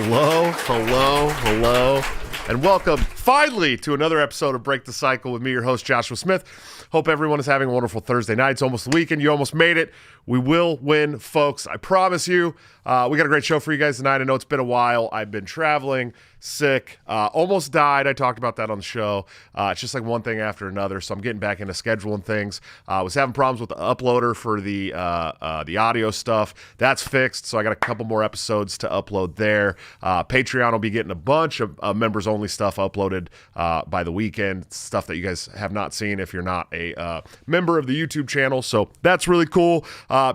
Hello, and welcome finally to another episode of Break the Cycle with me, your host, Joshua Smith. Hope everyone is having a wonderful Thursday night. It's almost the weekend. You almost made it. We will win, folks. I promise you. We got a great show for you guys tonight. I know it's been a while. I've been traveling, sick, almost died. I talked about that on the show. It's just like one thing after another, so I'm getting back into scheduling things. I was having problems with the uploader for the audio stuff. That's fixed, so I got a couple more episodes to upload there. Patreon will be getting a bunch of members-only stuff uploaded by the weekend, stuff that you guys have not seen if you're not a member of the YouTube channel, so that's really cool.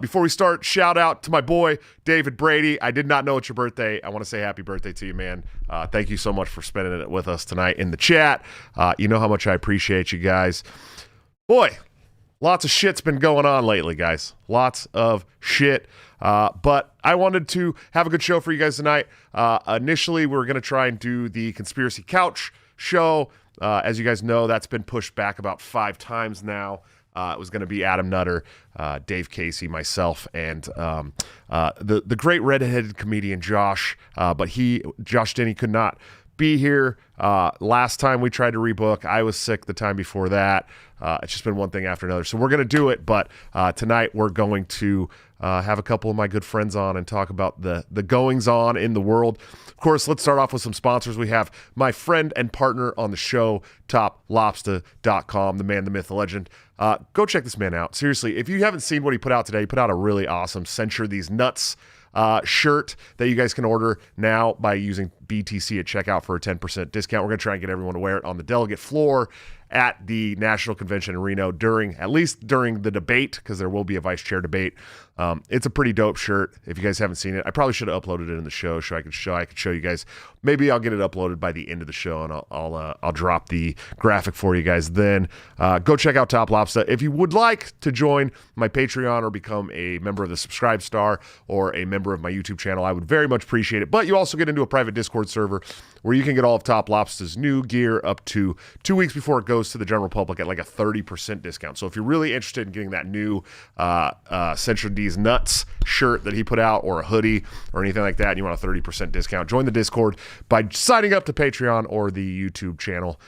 Before we start, shout out to my boy, David Brady. I did not know it's your birthday. I want to say happy birthday to you, man. Thank you so much for spending it with us tonight in the chat. You know how much I appreciate you guys. Boy, lots of shit's been going on lately, guys. Lots of shit. But I wanted to have a good show for you guys tonight. Initially, we were going to try and do the Conspiracy Couch show. As you guys know, that's been pushed back about 5 times now. It was going to be Adam Nutter, Dave Casey, myself, and the great redheaded comedian Josh. But Josh Denny could not be here. Last time we tried to rebook, I was sick the time before that. It's just been one thing after another. So we're going to do it, but tonight we're going to have a couple of my good friends on and talk about the goings-on in the world. Of course, let's start off with some sponsors. We have my friend and partner on the show, TopLobster.com, the man, the myth, the legend. Go check this man out. Seriously, if you haven't seen what he put out today, he put out a really awesome Censure These Nuts shirt that you guys can order now by using BTC at checkout for a 10% discount. We're going to try and get everyone to wear it on the delegate floor at the National Convention in Reno at least during the debate, because there will be a vice chair debate. It's a pretty dope shirt. If you guys haven't seen it, I probably should have uploaded it in the show so I could show you guys. Maybe I'll get it uploaded by the end of the show, and I'll drop the graphic for you guys then. Go check out Top Lobster. If you would like to join my Patreon or become a member of the Subscribe Star or a member of my YouTube channel, I would very much appreciate it. But you also get into a private Discord server where you can get all of Top Lobster's new gear up to 2 weeks before it goes to the general public at like a 30% discount. So if you're really interested in getting that new Censure These Nuts shirt that he put out, or a hoodie or anything like that, and you want a 30% discount, join the Discord by signing up to Patreon or the YouTube channel.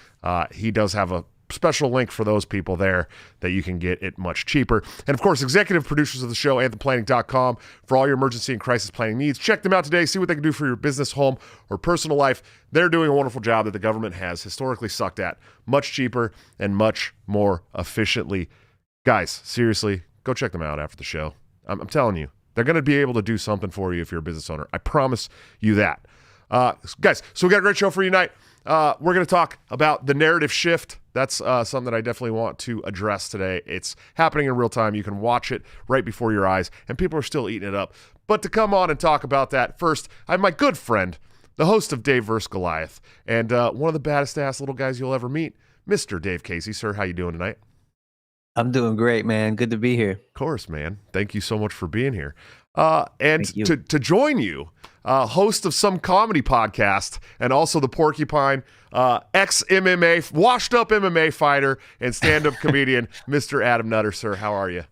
He does have a special link for those people there that you can get it much cheaper. And of course, executive producers of the show, anthemplanning.com, for all your emergency and crisis planning needs. Check them out today. See what they can do for your business, home, or personal life. They're doing a wonderful job that the government has historically sucked at. Much cheaper and much more efficiently. Guys, seriously, go check them out after the show. I'm telling you, they're going to be able to do something for you if you're a business owner. I promise you that. Guys, so we got a great show for you tonight. We're going to talk about the narrative shift. That's something that I definitely want to address today. It's happening in real time. You can watch it right before your eyes, and people are still eating it up. But to come on and talk about that, first, I have my good friend, the host of Dave vs. Goliath, and one of the baddest-ass little guys you'll ever meet, Mr. Dave Casey. Sir, how you doing tonight? I'm doing great, man. Good to be here. Of course, man. Thank you so much for being here. And to join you, host of some comedy podcast, and also the Porcupine, ex-MMA, washed-up MMA fighter and stand-up comedian, Mr. Adam Nutter. Sir, how are you?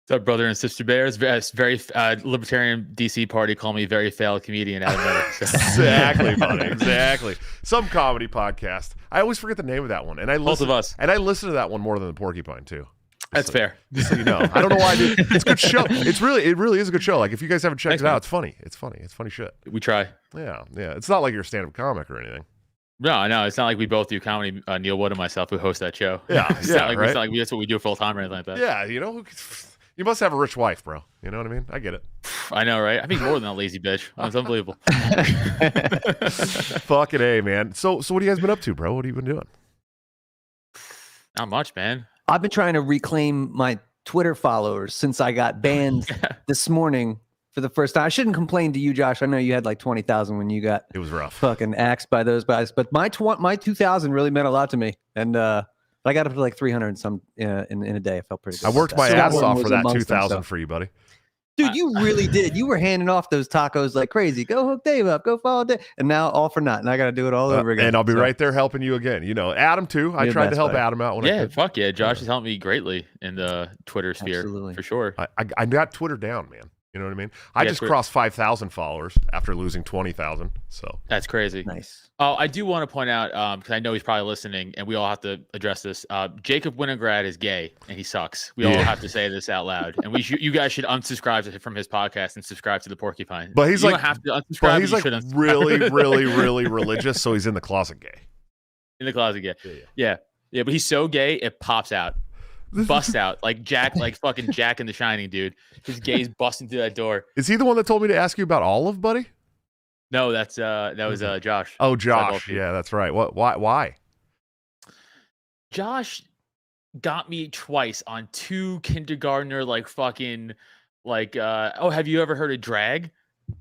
What's up, brother and sister bears? Very libertarian DC party call me very failed comedian Adam Nutter. Exactly, buddy. Exactly. Some comedy podcast. I always forget the name of that one, and Both of us. And I listen to that one more than the Porcupine too. That's fair. Just so you know, I don't know why I do. It's a good show. It really is a good show. Like, if you guys haven't checked it out, it's funny. It's funny shit. We try. Yeah. It's not like you're a stand-up comic or anything. No. It's not like we both do comedy. Neil Wood and myself, who host that show. Yeah. It's not like that's what we do full time or anything like that. Yeah. You know, you must have a rich wife, bro. You know what I mean? I get it. I know, right? I mean, more than that lazy bitch. It's unbelievable. Fucking A, man. So what have you guys been up to, bro? What have you been doing? Not much, man. I've been trying to reclaim my Twitter followers since I got banned this morning for the first time. I shouldn't complain to you, Josh. I know you had like 20,000 when you got it was rough, fucking axed by those guys. But my 2,000 really meant a lot to me, and I got up to like 300 and some in a day. I felt pretty good. I worked my ass off for that 2,000 for you, buddy. Dude, you really did. You were handing off those tacos like crazy. Go hook Dave up. Go follow Dave. And now all for naught. And I got to do it all over again. And I'll be right there helping you again. You know, Adam too. I tried to help Adam out. When I could. Fuck yeah. Josh has helped me greatly in the Twitter sphere. Absolutely. For sure. I got Twitter down, man. You know what I mean? I just crossed 5,000 followers after losing 20,000. So that's crazy. Nice. Oh, I do want to point out, because I know he's probably listening, and we all have to address this. Jacob Winograd is gay, and he sucks. We all have to say this out loud, and you guys should unsubscribe from his podcast and subscribe to the Porcupine. But he's you like, don't have to unsubscribe. But he's like really, really, really religious, so he's in the closet gay. In the closet gay. Yeah. But he's so gay it pops out, busts out like Jack, like fucking Jack in The Shining, dude. His gaze busting through that door. Is he the one that told me to ask you about Olive, buddy? No, that was Josh. Oh, Josh. Yeah, that's right. What? Why? Josh got me twice on 2 kindergartner have you ever heard of drag?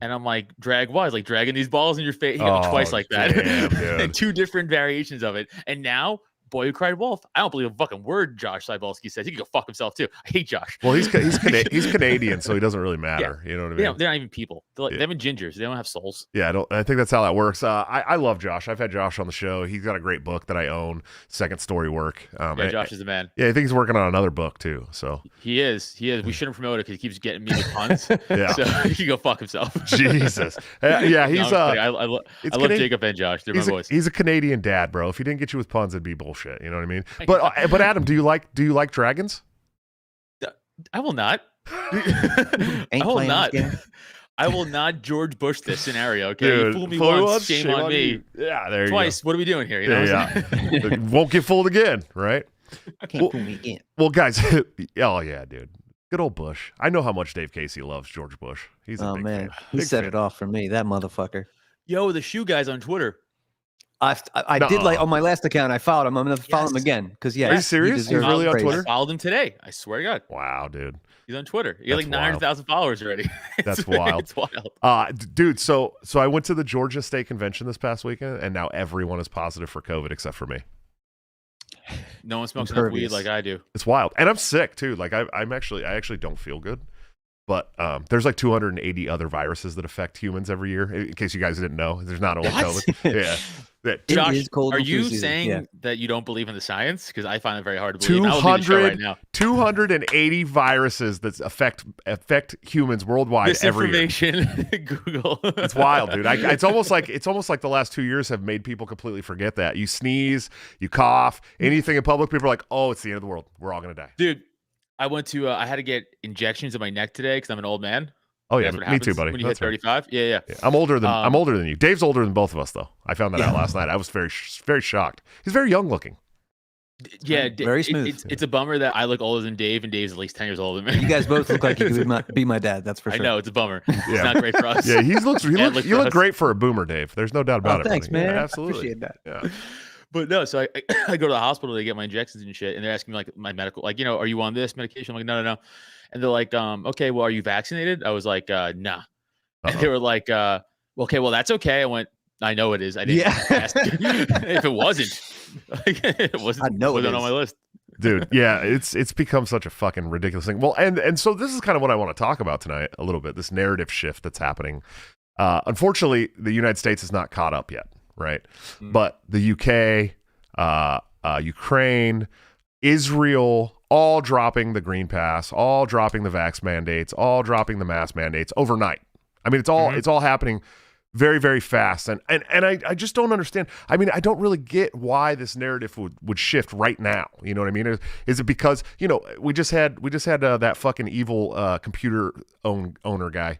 And I'm like, drag what? Like dragging these balls in your face. He got me twice like that. Damn, and 2 different variations of it. And now, boy who cried wolf. I don't believe a fucking word Josh Cybulski says. He can go fuck himself too. I hate Josh. Well, he's Canadian, so he doesn't really matter. Yeah. You know what I mean? They're not even people. They're like, they're gingers. They don't have souls. Yeah, I think that's how that works. I love Josh. I've had Josh on the show. He's got a great book that I own, Second Story Work. Josh is the man. Yeah, I think he's working on another book too. So he is. We shouldn't promote it because he keeps getting me with puns. Yeah, so he can go fuck himself. Jesus. Yeah, he's. I love Jacob and Josh. They're my boys. He's a Canadian dad, bro. If he didn't get you with puns, it'd be bullshit. You know what I mean? But Adam, do you like dragons? I will not. I will not. I will not George Bush this scenario. Okay, dude, you fool me once, shame on me. You. Yeah, there Twice. You go. What are we doing here? You know yeah. Won't get fooled again, right? Can't fool me again. Well, guys, oh yeah, dude. Good old Bush. I know how much Dave Casey loves George Bush. He's a big fan. He set it off for me, that motherfucker. Yo, the shoe guys on Twitter. I did like on my last account. I followed him. I'm gonna follow him again because are you serious? He's really on Twitter. I followed him today. I swear to God. Wow, dude. He's on Twitter. He got like 900,000 followers already. That's wild. It's wild. Dude. So I went to the Georgia State Convention this past weekend, and now everyone is positive for COVID except for me. No one smokes enough weed like I do. It's wild, and I'm sick too. Like I actually don't feel good. But there's like 280 other viruses that affect humans every year. In case you guys didn't know, there's not only COVID. Yeah. Josh, are you saying that you don't believe in the science? Because I find it very hard to believe. 280 viruses that affect humans worldwide every year. Google. It's wild, dude. It's almost like the last 2 years have made people completely forget that. You sneeze, you cough, anything in public, people are like, "Oh, it's the end of the world. We're all gonna die." Dude, I went to. I had to get injections in my neck today because I'm an old man. Oh yeah, me too, buddy. When you hit 35, yeah. I'm older than you. Dave's older than both of us, though. I found that out last night. I was very shocked. He's very young looking. Yeah, very smooth. It's a bummer that I look older than Dave, and Dave's at least 10 years older than me. You guys both look like you could be my dad. That's for sure. I know it's a bummer. It's not great for us. Yeah, you look great for a boomer, Dave. There's no doubt about it. Thanks, man. Yeah, absolutely. Appreciate that. Yeah. But no, so I go to the hospital to get my injections and shit, and they're asking me like my medical, like, are you on this medication? I'm like, no. And they're like, okay, well, are you vaccinated? I was like, nah. And they were like, okay, well, that's okay. I went, I know it is. I didn't ask. If it wasn't, it wasn't. I know it on my list. Dude, yeah, it's become such a fucking ridiculous thing. Well, and so this is kind of what I want to talk about tonight a little bit, this narrative shift that's happening. Unfortunately, the United States is not caught up yet, right? But the UK, Ukraine, Israel, all dropping the green pass, all dropping the vax mandates, all dropping the mask mandates overnight. I mean, it's all happening very, very fast. And I just don't understand. I mean, I don't really get why this narrative would shift right now. You know what I mean? Is it because, we just had that fucking evil computer owner guy,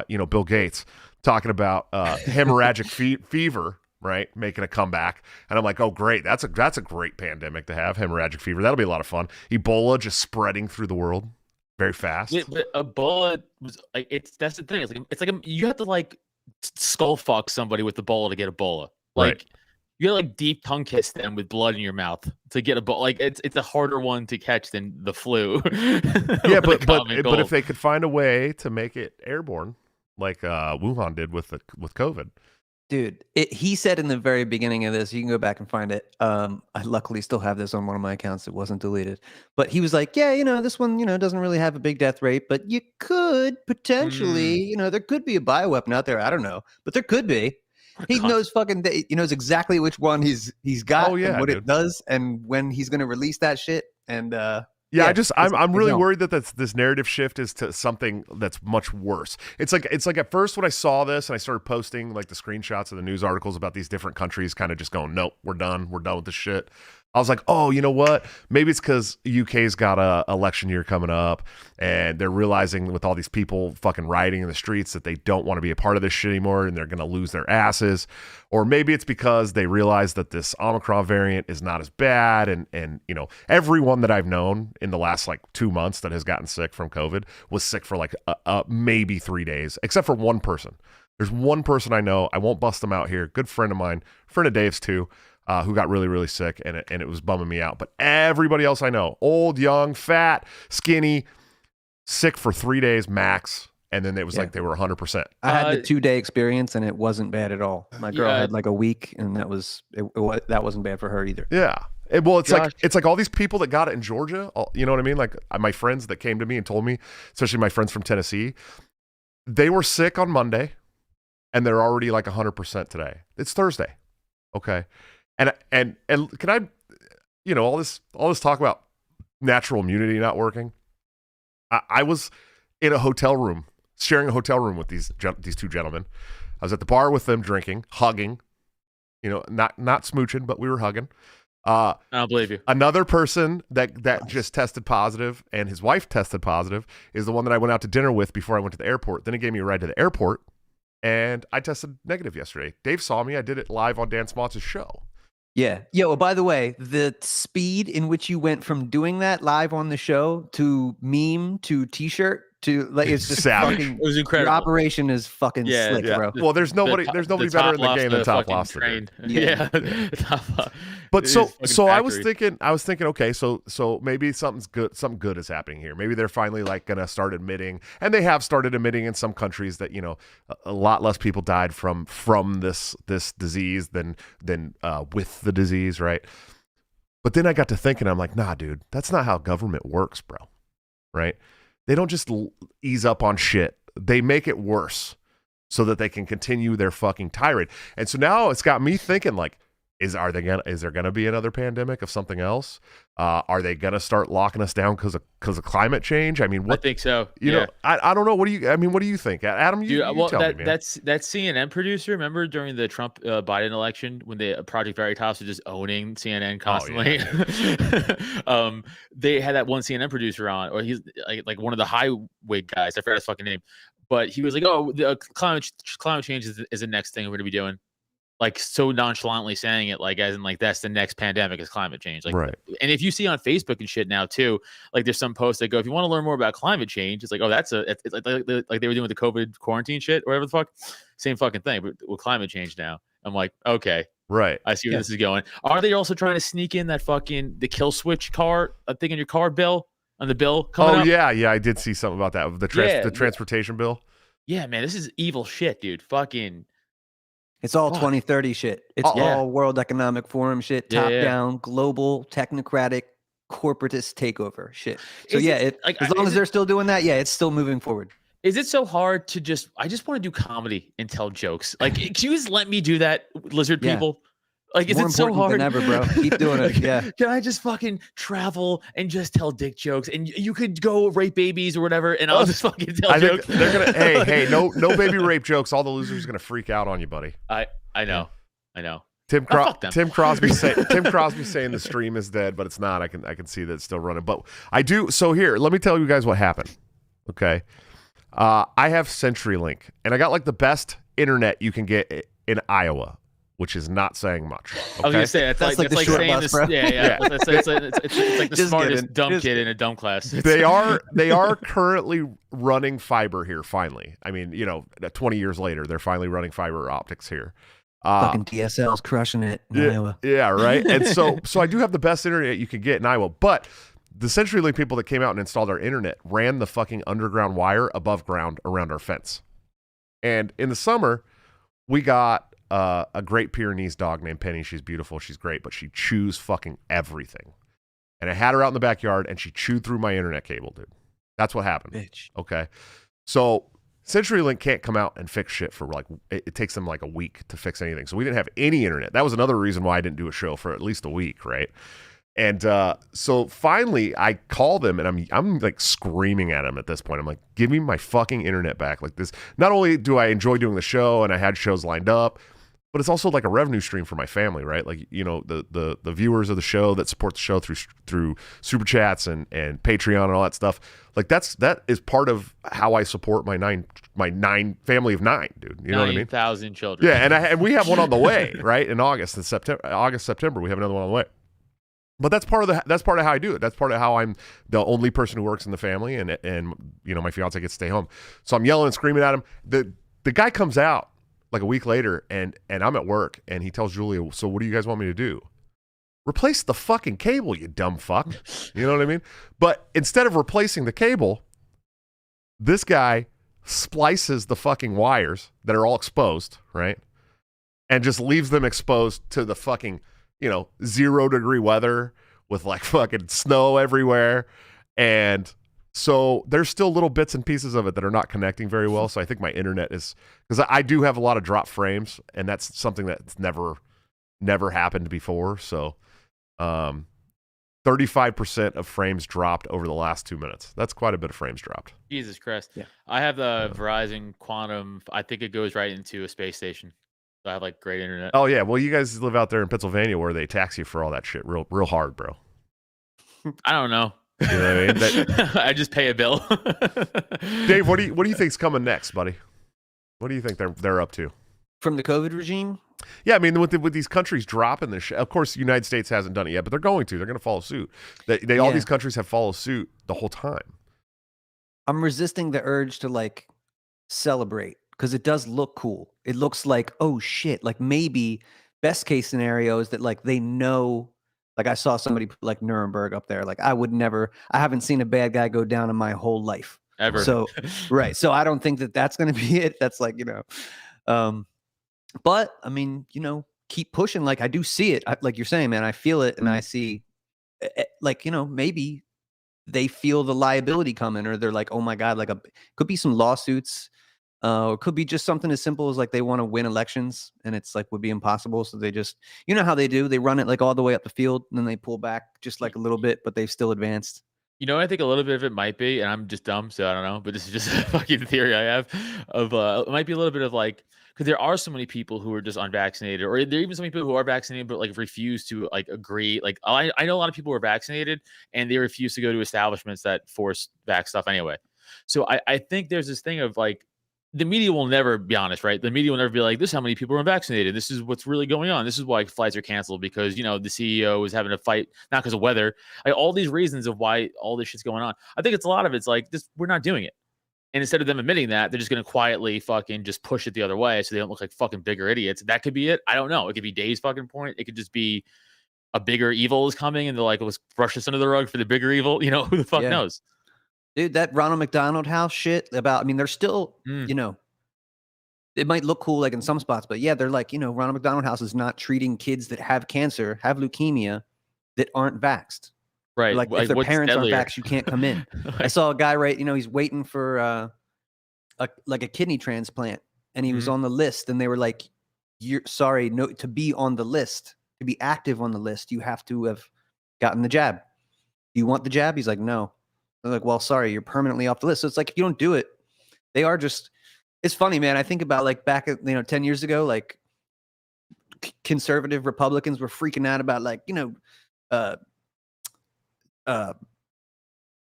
Bill Gates, talking about hemorrhagic fever, right? Making a comeback. And I'm like, oh, great. That's a great pandemic to have, hemorrhagic fever. That'll be a lot of fun. Ebola just spreading through the world very fast. Yeah, but Ebola was like, that's the thing. It's like you have to like skull fuck somebody with Ebola to get Ebola. Like right. You gotta like deep tongue kiss them with blood in your mouth to get Ebola. Like it's a harder one to catch than the flu. Yeah, but if they could find a way to make it airborne, like Wuhan did with COVID. Dude, he said in the very beginning of this, you can go back and find it. I luckily still have this on one of my accounts. It wasn't deleted. But he was like, yeah, this one, doesn't really have a big death rate, but you could potentially, there could be a bioweapon out there. I don't know, but there could be. He knows he knows exactly which one he's got and what it does and when he's going to release that shit. And Yeah, Yeah, I'm really don't. worried that this narrative shift is to something that's much worse. It's like at first when I saw this and I started posting like the screenshots of the news articles about these different countries kind of just going, nope, we're done with this shit. I was like, oh, you know what? Maybe it's because UK's got a election year coming up and they're realizing with all these people fucking rioting in the streets that they don't want to be a part of this shit anymore and they're going to lose their asses. Or maybe it's because they realize that this Omicron variant is not as bad. And you know, everyone that I've known in the last like 2 months that has gotten sick from COVID was sick for like maybe 3 days, except for one person. There's one person I know. I won't bust them out here. Good friend of mine, friend of Dave's too. Who got really, really sick, and it was bumming me out. But everybody else I know, old, young, fat, skinny, sick for 3 days max, and then it was like they were 100%. I had the 2-day experience, and it wasn't bad at all. My girl had like a week, and that wasn't bad for her either. Yeah. It's like all these people that got it in Georgia, you know what I mean? Like my friends that came to me and told me, especially my friends from Tennessee, they were sick on Monday, and they're already like 100% today. It's Thursday, okay? And can I, you know, all this talk about natural immunity not working. I was in a hotel room, sharing a hotel room with these two gentlemen. I was at the bar with them, drinking, hugging, you know, not smooching, but we were hugging. I don't believe you. Another person that just tested positive and his wife tested positive is the one that I went out to dinner with before I went to the airport. Then he gave me a ride to the airport, and I tested negative yesterday. Dave saw me. I did it live on Dan Smotz's show. Yeah. Yo, by the way, the speed in which you went from doing that live on the show to meme to t-shirt to like it's just Savage. fucking, It was incredible. Your operation is fucking slick, bro. Well, there's nobody better in the game than Top Lobster. Yeah. But so I was thinking, okay, so maybe something good is happening here. Maybe they're finally like gonna start admitting, and they have started admitting in some countries that, you know, a lot less people died from this disease than with the disease, right? But then I got to thinking, I'm like, nah, dude, that's not how government works, bro. Right? They don't just ease up on shit. They make it worse so that they can continue their fucking tirade. And so now it's got me thinking, like, is there gonna be another pandemic of something else? Are they gonna start locking us down because of climate change? I mean, what? I think so. You know, I don't know. What do you think, Adam? You tell me, man. That's that CNN producer. Remember during the Trump Biden election when the Project Veritas was just owning CNN constantly? Oh, yeah. They had that one CNN producer on, or he's like one of the highway guys. I forgot his fucking name, but he was like, "Oh, the climate change is the next thing we're gonna be doing." Like so nonchalantly saying it, like as in like that's the next pandemic is climate change. Like, right. And if you see on Facebook and shit now too, like there's some posts that go, if you want to learn more about climate change, it's like, oh, it's like they were doing with the COVID quarantine shit or whatever the fuck, same fucking thing, but with climate change now. I'm like, okay, right. I see where this is going. Are they also trying to sneak in that fucking the kill switch car thing in your car bill on the bill coming up? Yeah, I did see something about that. The transportation bill. Yeah, man, this is evil shit, dude. Fucking. It's all 2030 shit. It's all World Economic Forum shit, top down, global, technocratic, corporatist takeover shit. So as long as they're still doing that, it's still moving forward. Is it so hard to I just want to do comedy and tell jokes? Like, can you just let me do that, lizard people? Like, is it so hard? Than ever, bro. Keep doing it. Yeah. Can I just fucking travel and just tell dick jokes, and you could go rape babies or whatever, and I'll just fucking tell jokes? They're gonna. hey, no baby rape jokes. All the losers are gonna freak out on you, buddy. I know. Tim Crosby saying the stream is dead, but it's not. I can see that it's still running. But I do. So here, let me tell you guys what happened. Okay, I have CenturyLink, and I got like the best internet you can get in Iowa, which is not saying much. Okay? I was gonna say that's like saying bus, this. bro. Yeah. It's like the smartest dumb kid in a dumb class. They are currently running fiber here. Finally, I mean, 20 years later, they're finally running fiber optics here. Fucking DSL's crushing it in Iowa. Yeah, right. And so I do have the best internet you can get in Iowa, but the CenturyLink people that came out and installed our internet ran the fucking underground wire above ground around our fence. And in the summer, we got a Great Pyrenees dog named Penny. She's beautiful. She's great, but she chews fucking everything. And I had her out in the backyard, and she chewed through my internet cable, dude. That's what happened. Bitch. Okay. So CenturyLink can't come out and fix shit for it takes them like a week to fix anything. So we didn't have any internet. That was another reason why I didn't do a show for at least a week, right? And so finally I call them and I'm like screaming at him at this point. I'm like, give me my fucking internet back. Like this, not only do I enjoy doing the show and I had shows lined up, but it's also like a revenue stream for my family, right? Like, you know, the viewers of the show that support the show through super chats and Patreon and all that stuff. Like that is part of how I support my nine family of 9, dude. You know what I mean? 9,000 children. Yeah, and we have one on the way, right? In August and September, we have another one on the way. But that's part of how I do it. That's part of how I'm the only person who works in the family, and you know, my fiance gets to stay home. So I'm yelling and screaming at him. The guy comes out like a week later, and I'm at work, and he tells Julia, "So what do you guys want me to do? Replace the fucking cable, you dumb fuck." You know what I mean? But instead of replacing the cable, this guy splices the fucking wires that are all exposed, right? And just leaves them exposed to the fucking, you know, 0-degree weather with like fucking snow everywhere. And so there's still little bits and pieces of it that are not connecting very well. So I think my internet is, because I do have a lot of drop frames, and that's something that's never happened before. So 35% of frames dropped over the last 2 minutes. That's quite a bit of frames dropped. Jesus Christ. Yeah. I have the Verizon Quantum. I think it goes right into a space station. So I have like great internet. Oh yeah, well you guys live out there in Pennsylvania where they tax you for all that shit real hard, bro. I don't know. You know what I mean? I just pay a bill. Dave, what do you think's coming next, buddy? What do you think they're up to? From the COVID regime? Yeah, I mean, with these countries dropping this shit, of course, the United States hasn't done it yet, but they're going to. They're going to follow suit. They all these countries have followed suit the whole time. I'm resisting the urge to like celebrate because it does look cool. It looks like, oh shit, like maybe best case scenario is that like they know, like I saw somebody put like Nuremberg up there. Like I haven't seen a bad guy go down in my whole life. Ever. So, right. So I don't think that that's going to be it. That's like, you know, but I mean, you know, keep pushing. Like I do see it. Like you're saying, man, I feel it. And I see like, you know, maybe they feel the liability coming, or they're like, oh my God, like could be some lawsuits. Or could be just something as simple as like they want to win elections and it's like would be impossible. So they just, you know how they do, they run it like all the way up the field and then they pull back just like a little bit, but they've still advanced. You know, I think a little bit of it might be, and I'm just dumb, so I don't know, but this is just a fucking theory I have of, it might be a little bit of like, because there are so many people who are just unvaccinated, or there are even so many people who are vaccinated, but like refuse to like agree. Like I know a lot of people who are vaccinated and they refuse to go to establishments that force vax stuff anyway. So I think there's this thing of like, the media will never be honest, right? The media will never be like, this is how many people are unvaccinated. This is what's really going on. This is why flights are canceled because, you know, the CEO is having a fight, not because of weather, like all these reasons of why all this shit's going on. I think it's a lot of it's like this, we're not doing it. And instead of them admitting that, they're just going to quietly fucking just push it the other way so they don't look like fucking bigger idiots. That could be it. I don't know. It could be Dave's fucking point. It could just be a bigger evil is coming and they're like, let's brush this under the rug for the bigger evil. You know, who the fuck knows? Dude, that Ronald McDonald House shit about, I mean, they're still, you know, it might look cool like in some spots, but yeah, they're like, you know, Ronald McDonald House is not treating kids that have cancer, have leukemia, that aren't vaxxed. Right. Like if their parents aren't vaxxed, you can't come in. I saw a guy, right, you know, he's waiting for a kidney transplant and he was on the list and they were like, you're sorry, no, to be on the list, to be active on the list, you have to have gotten the jab. Do you want the jab? He's like, no. They're like, well, sorry, you're permanently off the list. So it's like, if you don't do it, they are just, it's funny, man. I think about like back at, you know, 10 years ago, like conservative Republicans were freaking out about like, you know,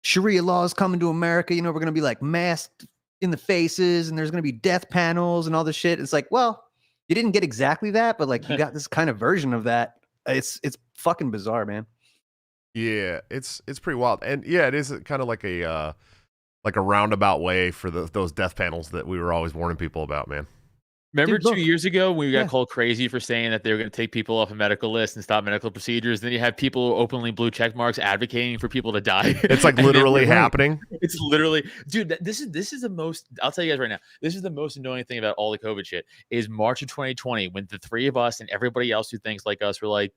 Sharia laws coming to America. You know, we're going to be like masked in the faces and there's going to be death panels and all this shit. It's like, well, you didn't get exactly that, but like you got this kind of version of that. It's fucking bizarre, man. Yeah, it's pretty wild. And yeah, it is kind of like a roundabout way for those death panels that we were always warning people about, man. Remember 2 years ago when we got called crazy for saying that they were going to take people off a medical list and stop medical procedures? Then you have people openly blue check marks advocating for people to die. It's like literally happening. It's literally, dude, this is the most, I'll tell you guys right now, this is the most annoying thing about all the COVID shit is March of 2020 when the three of us and everybody else who thinks like us were like,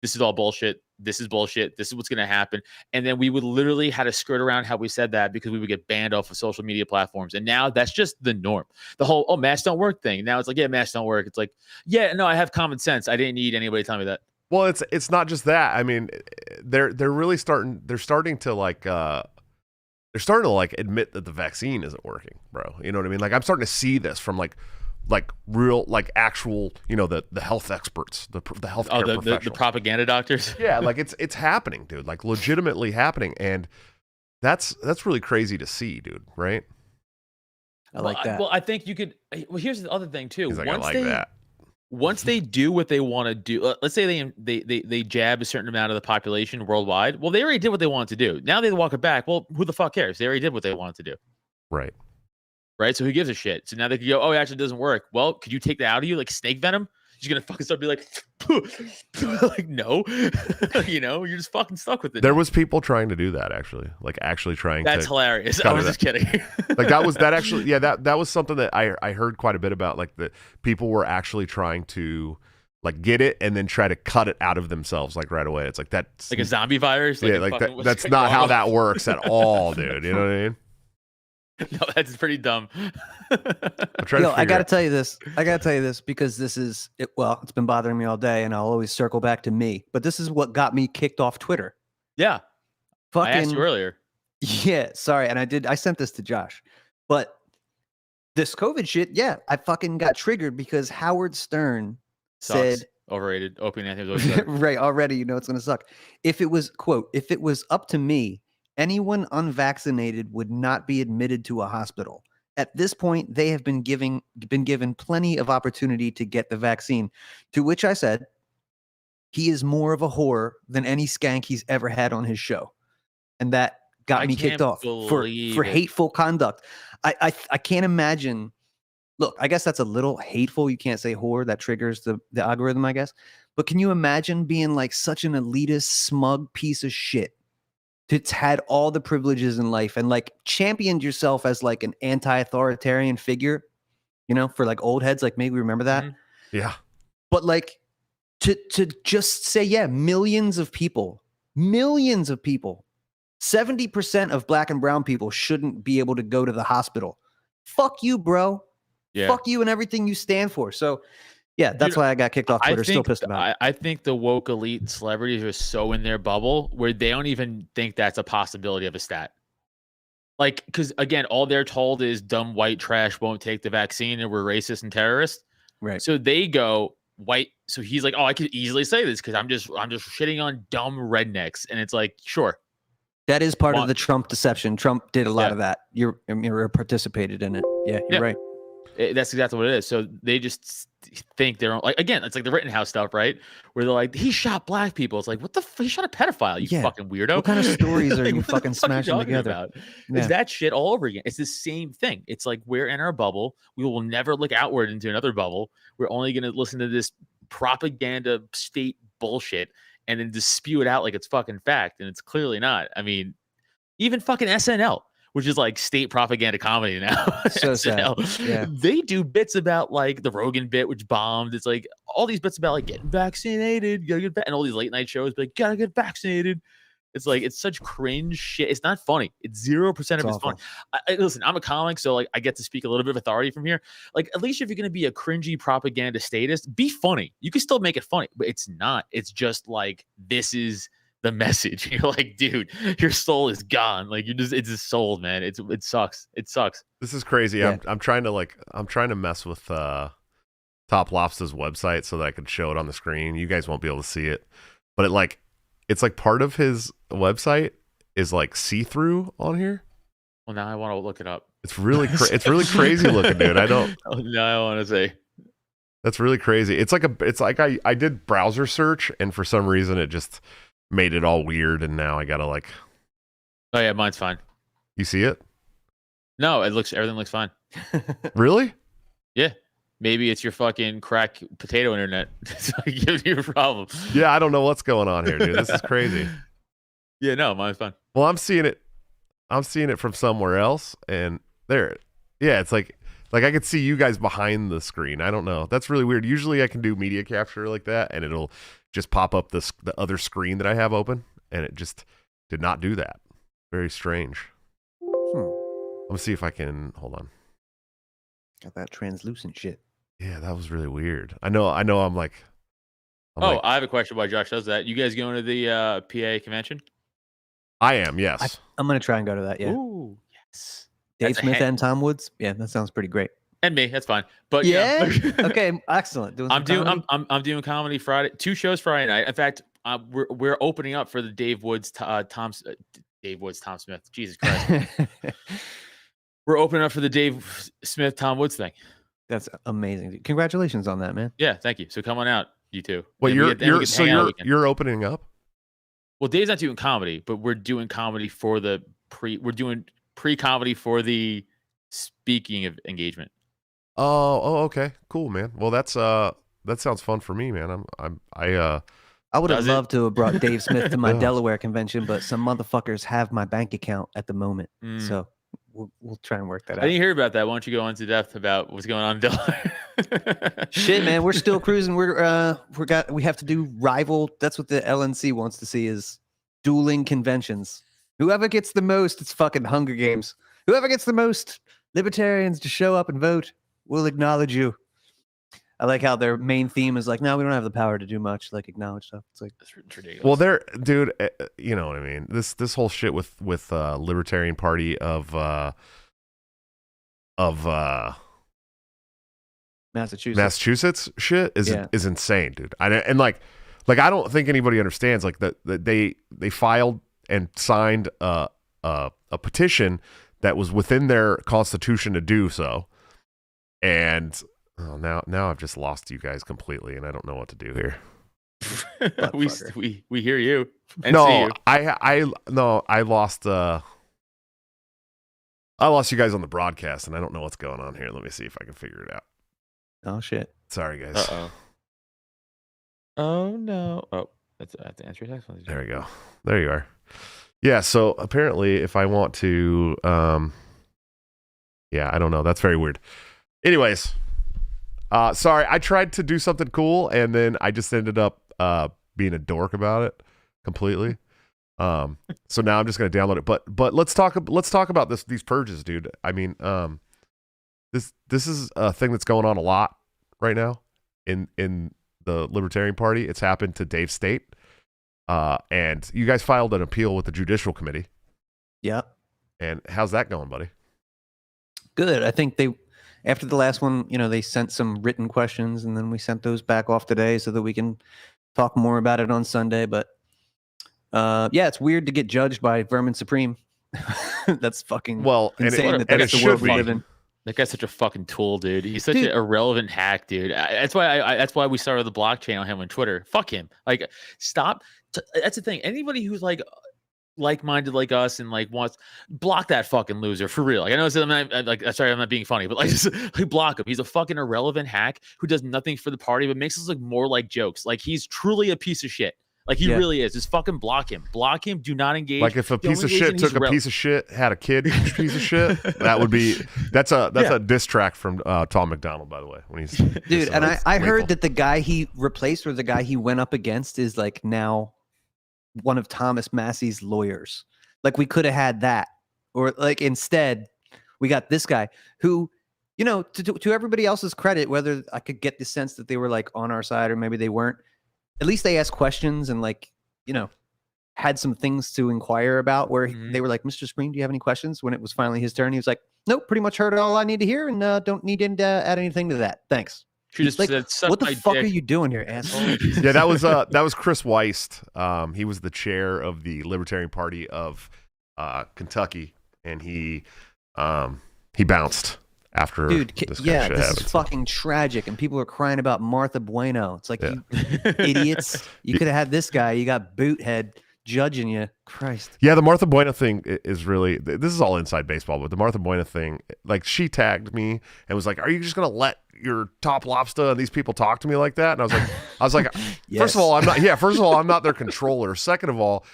this is all bullshit. This is bullshit. This is what's going to happen. And then we would literally had to skirt around how we said that because we would get banned off of social media platforms. And now that's just the norm. The whole, masks don't work thing. Now it's like, yeah, masks don't work. It's like, yeah, no, I have common sense. I didn't need anybody to tell me that. Well, it's not just that. I mean, they're really starting. They're starting to like admit that the vaccine isn't working, bro. You know what I mean? Like I'm starting to see this from like real like actual the health experts, the healthcare professionals, the propaganda doctors. Yeah, like it's happening, dude. Like legitimately happening, and that's really crazy to see, dude. Right? I like that. Well, I think you could. Well, here's the other thing too. He's like, I like that. Once they do what they want to do, let's say they jab a certain amount of the population worldwide. Well, they already did what they wanted to do. Now they walk it back. Well, who the fuck cares? They already did what they wanted to do. Right. Right. So who gives a shit? So now they can go, oh, it actually doesn't work. Well, could you take that out of you like snake venom? You're gonna fucking start be like, like no, you're just fucking stuck with it. There was people trying to do that actually, like actually trying. That's hilarious. I was just kidding. Like that was something that I heard quite a bit about. Like that people were actually trying to like get it and then try to cut it out of themselves like right away. It's like that's like a zombie virus. Yeah, like that's not how that works at all, dude. You know what I mean? No, that's pretty dumb. I gotta tell you this. Because this is it. Well, it's been bothering me all day, and I'll always circle back to me. But this is what got me kicked off Twitter. Yeah, I asked you earlier. Yeah, sorry, and I sent this to Josh, but this COVID shit. Yeah, I fucking got triggered because Howard Stern said overrated. Opie and Anthony was always better. Right, already you know it's gonna suck. If it was up to me, anyone unvaccinated would not be admitted to a hospital. At this point, they have been given plenty of opportunity to get the vaccine, to which I said, he is more of a whore than any skank he's ever had on his show. And that got me kicked off for hateful conduct. I can't imagine. Look, I guess that's a little hateful. You can't say whore. That triggers the algorithm, I guess. But can you imagine being like such an elitist, smug piece of shit? It's had all the privileges in life and like championed yourself as like an anti-authoritarian figure, for like old heads, like maybe remember that. Mm-hmm. Yeah. But like to just say, yeah, millions of people, 70% of black and brown people shouldn't be able to go to the hospital. Fuck you, bro. Yeah. Fuck you and everything you stand for. So yeah, that's why I got kicked off Twitter. Still pissed about it. I think the woke elite celebrities are so in their bubble where they don't even think that's a possibility of a stat. Like, because again, all they're told is dumb white trash won't take the vaccine and we're racist and terrorist. Right. So they go white. So he's like, oh, I could easily say this because I'm just shitting on dumb rednecks. And it's like, sure. That is part of the Trump deception. Trump did a lot of that. You're participated in it. Yeah, you're right. That's exactly what it is. So they just think they're like, again, it's like the Rittenhouse stuff, right? Where they're like, he shot black people. It's like, what the he shot a pedophile, you fucking weirdo. What kind of stories are you fucking smashing together about? Is that shit all over again? It's the same thing. It's like we're in our bubble. We will never look outward into another bubble. We're only going to listen to this propaganda state bullshit and then just spew it out like it's fucking fact. And it's clearly not. I mean, even fucking SNL, which is like state propaganda comedy now. So sad. Yeah. They do bits about like the Rogan bit, which bombed. It's like all these bits about like getting vaccinated, and all these late night shows, but like, gotta get vaccinated. It's like, it's such cringe shit. It's not funny. It's 0% of it's funny. Listen, I'm a comic, so like I get to speak a little bit of authority from here. Like, at least if you're going to be a cringy propaganda statist, be funny. You can still make it funny, but it's not. It's just like, this is the message. You're like, dude, your soul is gone. Like it's just sold, man. It sucks. It sucks. This is crazy. Yeah. I'm trying to mess with Top Lobster's website so that I can show it on the screen. You guys won't be able to see it, but it's like part of his website is like see-through on here. Well, now I want to look it up. It's really it's really crazy looking, dude. I don't. No, I want to say that's really crazy. It's like I did browser search and for some reason it just made it all weird, and now I gotta like. Oh yeah, mine's fine. You see it? No, everything looks fine. Really? Yeah. Maybe it's your fucking crack potato internet. It's like giving you a problem. Yeah, I don't know what's going on here, dude. This is crazy. Yeah, no, mine's fine. Well, I'm seeing it from somewhere else, and there. Yeah, it's like I could see you guys behind the screen. I don't know. That's really weird. Usually I can do media capture like that, and it'll just pop up the other screen that I have open, and it just did not do that. Very strange. Let me see if I can. Hold on. Got that translucent shit. Yeah, that was really weird. I know. I'm like, I have a question why Josh does that. You guys going to the PA convention? I am, yes. I'm gonna try and go to that. Yeah. Ooh, yes. Dave Smith and Tom Woods. Yeah, that sounds pretty great. And me, that's fine. But yeah, you know. okay, excellent. I'm doing comedy Friday, 2 shows Friday night. In fact, we're opening up for the Dave Woods, Tom Smith. Jesus Christ. We're opening up for the Dave Smith, Tom Woods thing. That's amazing. Congratulations on that, man. Yeah, thank you. So come on out, you two. Well, you're opening up. Well, Dave's not doing comedy, but we're doing comedy for we're doing pre-comedy for the speaking of engagement. Oh, okay, cool, man. Well, that sounds fun for me, man. I would have loved to have brought Dave Smith to my Delaware convention, but some motherfuckers have my bank account at the moment, so we'll try and work that out. I didn't hear about that. Why don't you go into depth about what's going on in Delaware? Shit, man, we're still cruising. We have to do rival. That's what the LNC wants to see is dueling conventions. Whoever gets the most, it's fucking Hunger Games. Whoever gets the most libertarians to show up and vote, we'll acknowledge you. I like how their main theme is like, no, we don't have the power to do much, like acknowledge stuff. It's like that's ridiculous. Well, dude, you know what I mean. This whole shit with Libertarian Party of Massachusetts shit is insane, dude. I don't think anybody understands like that they filed and signed a petition that was within their constitution to do so, and now I've just lost you guys completely, and I don't know what to do here. we hear you. And no, see you. I lost. I lost you guys on the broadcast, and I don't know what's going on here. Let me see if I can figure it out. Oh shit! Sorry, guys. Uh-oh. Oh no! Oh, I have to answer your text message. There we go. There you are. Yeah. So apparently, if I want to, I don't know. That's very weird. Anyways, sorry. I tried to do something cool, and then I just ended up being a dork about it completely. So now I'm just gonna download it. But let's talk about these purges, dude. I mean, this is a thing that's going on a lot right now in the Libertarian Party. It's happened to Dave State, and you guys filed an appeal with the Judicial Committee. Yep. And how's that going, buddy? Good. I think after the last one, they sent some written questions, and then we sent those back off today so that we can talk more about it on Sunday. But it's weird to get judged by Vermin Supreme. That's fucking insane. That's the world we live in. That guy's such a fucking tool, dude. He's such an irrelevant hack, dude. That's why we started the block channel him on Twitter. Fuck him. Like, stop. That's the thing. Anybody who's like-minded like us and wants block that fucking loser for real. Like, I know I'm not being funny, but just block him. He's a fucking irrelevant hack who does nothing for the party but makes us look more like jokes. Like, he's truly a piece of shit. Like, he really is. Just fucking block him. Block him. Do not engage. Like, if a piece of shit took a piece of shit, had a kid piece of shit, that would be that's a diss track from Tom McDonald, by the way. When he's dude, and I heard that the guy he replaced or the guy he went up against is now one of Thomas Massey's lawyers. Like, we could have had that, or instead we got this guy who, to everybody else's credit, whether I could get the sense that they were on our side or maybe they weren't. At least they asked questions and had some things to inquire about where they were like, Mr. Screen, do you have any questions? When it was finally his turn, he was like, nope, pretty much heard all I need to hear and don't need to add anything to that. Thanks. She just said, what the fuck are you doing here, asshole? Yeah, that was Chris Weist. He was the chair of the Libertarian Party of Kentucky, and he bounced after this is fucking tragic, and people are crying about Martha Bueno. It's like, you idiots, you could have had this guy. You got Boothead judging you. Christ. Yeah, the Martha Bueno thing is really, this is all inside baseball, but the Martha Bueno thing, she tagged me and was like, are you just gonna let your top lobster and these people talk to me like that? And I was like yes. First of all, I'm not their controller. Second of all,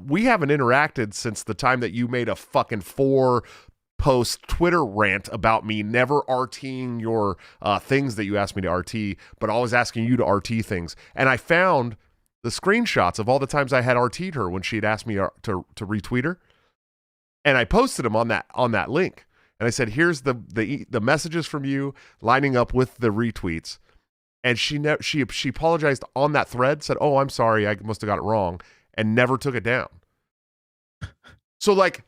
we haven't interacted since the time that you made a fucking 4-post Twitter rant about me never RTing your things that you asked me to RT, but always asking you to RT things. And I found the screenshots of all the times I had RT'd her when she'd asked me to retweet her, and I posted them on that link. And I said, here's the messages from you lining up with the retweets. and she apologized on that thread, said, "Oh, I'm sorry, I must have got it wrong," and never took it down. So like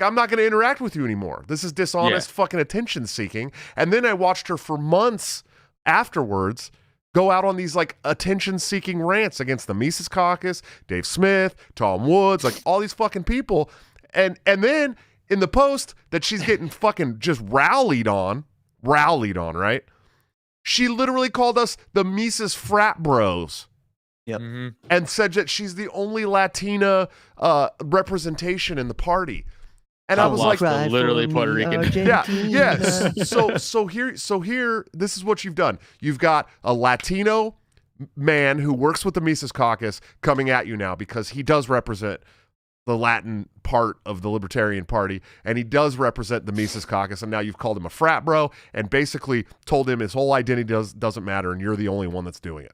I'm not going to interact with you anymore. This is dishonest fucking attention seeking. And then I watched her for months afterwards go out on these like attention seeking rants against the Mises Caucus, Dave Smith, Tom Woods, like all these fucking people. And then in the post that she's getting fucking just rallied on, right? She literally called us the Mises frat bros. Yep. And said that she's the only Latina representation in the party. And I was like, literally Puerto Rican. Yeah. So here, this is what you've done. You've got a Latino man who works with the Mises Caucus coming at you now because he does represent the Latin part of the Libertarian Party, and he does represent the Mises Caucus, and now you've called him a frat bro and basically told him his whole identity doesn't matter, and you're the only one that's doing it.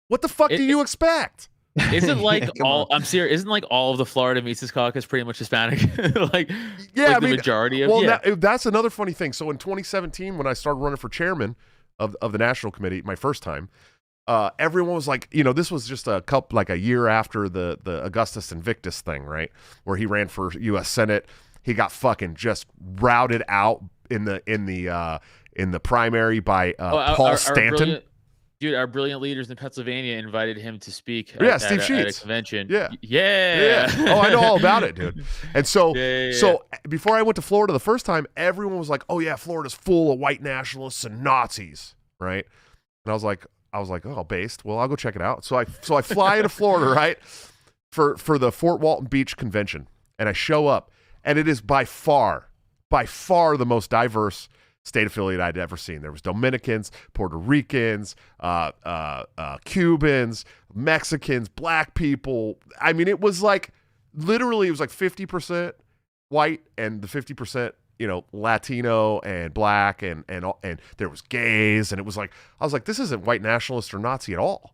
What the fuck do you expect? Isn't like I'm serious. Isn't like all of the Florida Mises Caucus pretty much Hispanic? The majority of. Well, that's another funny thing. So in 2017, when I started running for chairman of the national committee, my first time, everyone was like, this was just a year after the Augustus Invictus thing, right? Where he ran for U.S. Senate. He got fucking just routed out in the primary by Paul Stanton. Dude, our brilliant leaders in Pennsylvania invited him to speak at a convention. Yeah. Oh, I know all about it, dude. And so before I went to Florida the first time, everyone was like, "Oh yeah, Florida's full of white nationalists and Nazis," right? And I was like, "Oh, based. Well, I'll go check it out." So I fly into Florida, right, for the Fort Walton Beach convention, and I show up, and it is by far the most diverse state affiliate I'd ever seen. There was Dominicans, Puerto Ricans, Cubans, Mexicans, black people. I mean, it was like 50% white and the 50%, Latino and black and there was gays, and it was like, I was like, this isn't white nationalist or Nazi at all,